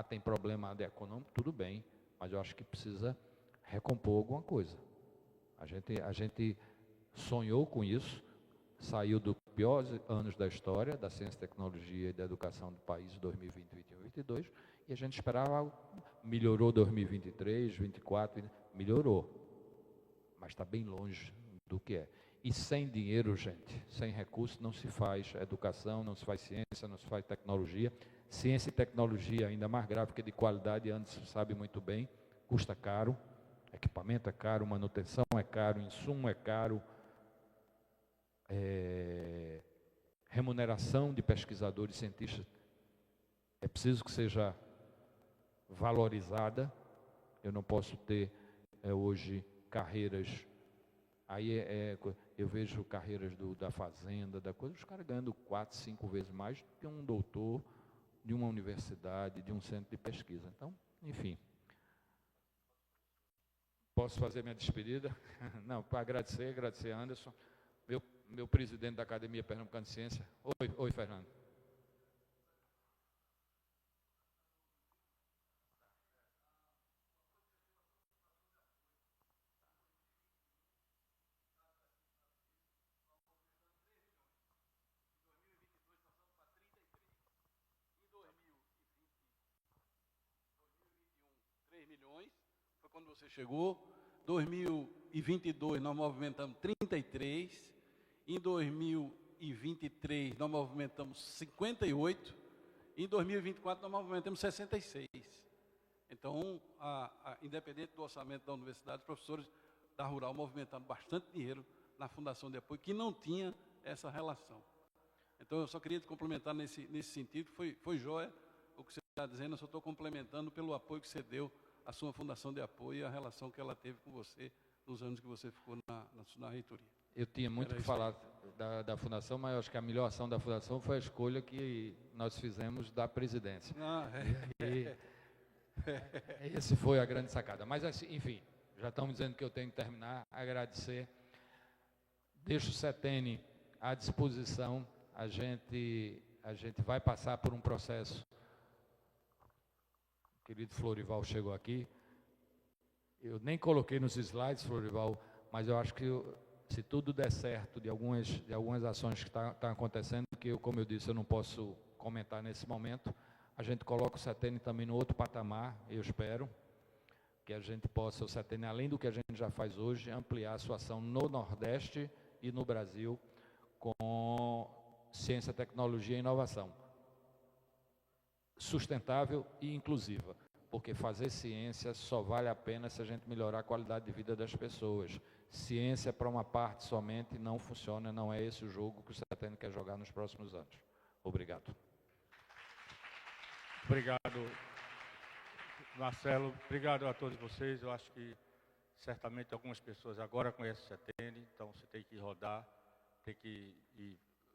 Tem problema econômico, tudo bem, mas eu acho que precisa recompor alguma coisa. A gente sonhou com isso, saiu dos piores anos da história, da ciência, tecnologia e da educação do país, 2020, 2021 e 2022, e a gente esperava, melhorou 2023, 2024, melhorou, mas está bem longe do que é. E sem dinheiro, gente, sem recursos não se faz educação, não se faz ciência, não se faz tecnologia. Ciência e tecnologia, ainda mais grave que de qualidade, antes sabe muito bem, custa caro, equipamento é caro, manutenção é caro, insumo é caro, remuneração de pesquisadores e cientistas é preciso que seja valorizada. Eu não posso ter hoje carreiras, eu vejo carreiras da fazenda, da coisa, os caras ganhando 4, 5 vezes mais do que um doutor de uma universidade, de um centro de pesquisa. Então, enfim. Posso fazer minha despedida? Não, para agradecer a Anderson, meu presidente da Academia Pernambucana de Ciência. Oi, Fernando. Foi quando você chegou. 2022 nós movimentamos 33. Em 2023 nós movimentamos 58. Em 2024 nós movimentamos 66. Então, independente do orçamento da universidade, os professores da Rural movimentaram bastante dinheiro na Fundação de Apoio, que não tinha essa relação. Então, eu só queria te complementar nesse sentido. Foi joia o que você está dizendo. Eu só estou complementando pelo apoio que você deu à sua Fundação de Apoio e a relação que ela teve com você nos anos que você ficou na reitoria. Eu tinha muito que falar da Fundação, mas eu acho que a melhor ação da Fundação foi a escolha que nós fizemos da presidência. Esse foi a grande sacada. Mas, enfim, já estamos dizendo que eu tenho que terminar. Agradecer. Deixo o CETENE à disposição. A gente vai passar por um processo. O querido Florival chegou aqui. Eu nem coloquei nos slides, Florival, mas eu acho que se tudo der certo de algumas ações que estão acontecendo, que como eu disse, eu não posso comentar nesse momento, a gente coloca o CETENE também no outro patamar. Eu espero que a gente possa, o CETENE, além do que a gente já faz hoje, ampliar a sua ação no Nordeste e no Brasil com ciência, tecnologia e inovação sustentável e inclusiva, porque fazer ciência só vale a pena se a gente melhorar a qualidade de vida das pessoas. Ciência para uma parte somente não funciona, não é esse o jogo que o CETENE quer jogar nos próximos anos. Obrigado. Obrigado, Marcelo. Obrigado a todos vocês. Eu acho que certamente algumas pessoas agora conhecem o CETENE, então você tem que rodar, tem que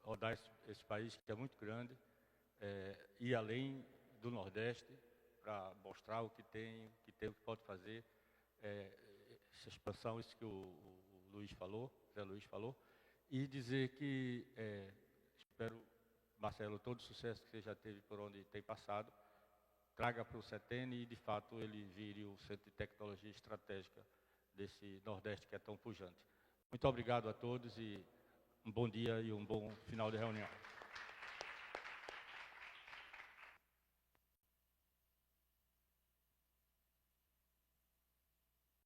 rodar esse país que é muito grande, ir além do Nordeste para mostrar o que tem, o que pode fazer, essa expansão, isso que o Luiz falou, Zé Luiz falou, e dizer que espero, Marcelo, todo o sucesso que você já teve por onde tem passado, traga para o CETENE e, de fato, ele vire o centro de tecnologia estratégica desse Nordeste que é tão pujante. Muito obrigado a todos e um bom dia e um bom final de reunião.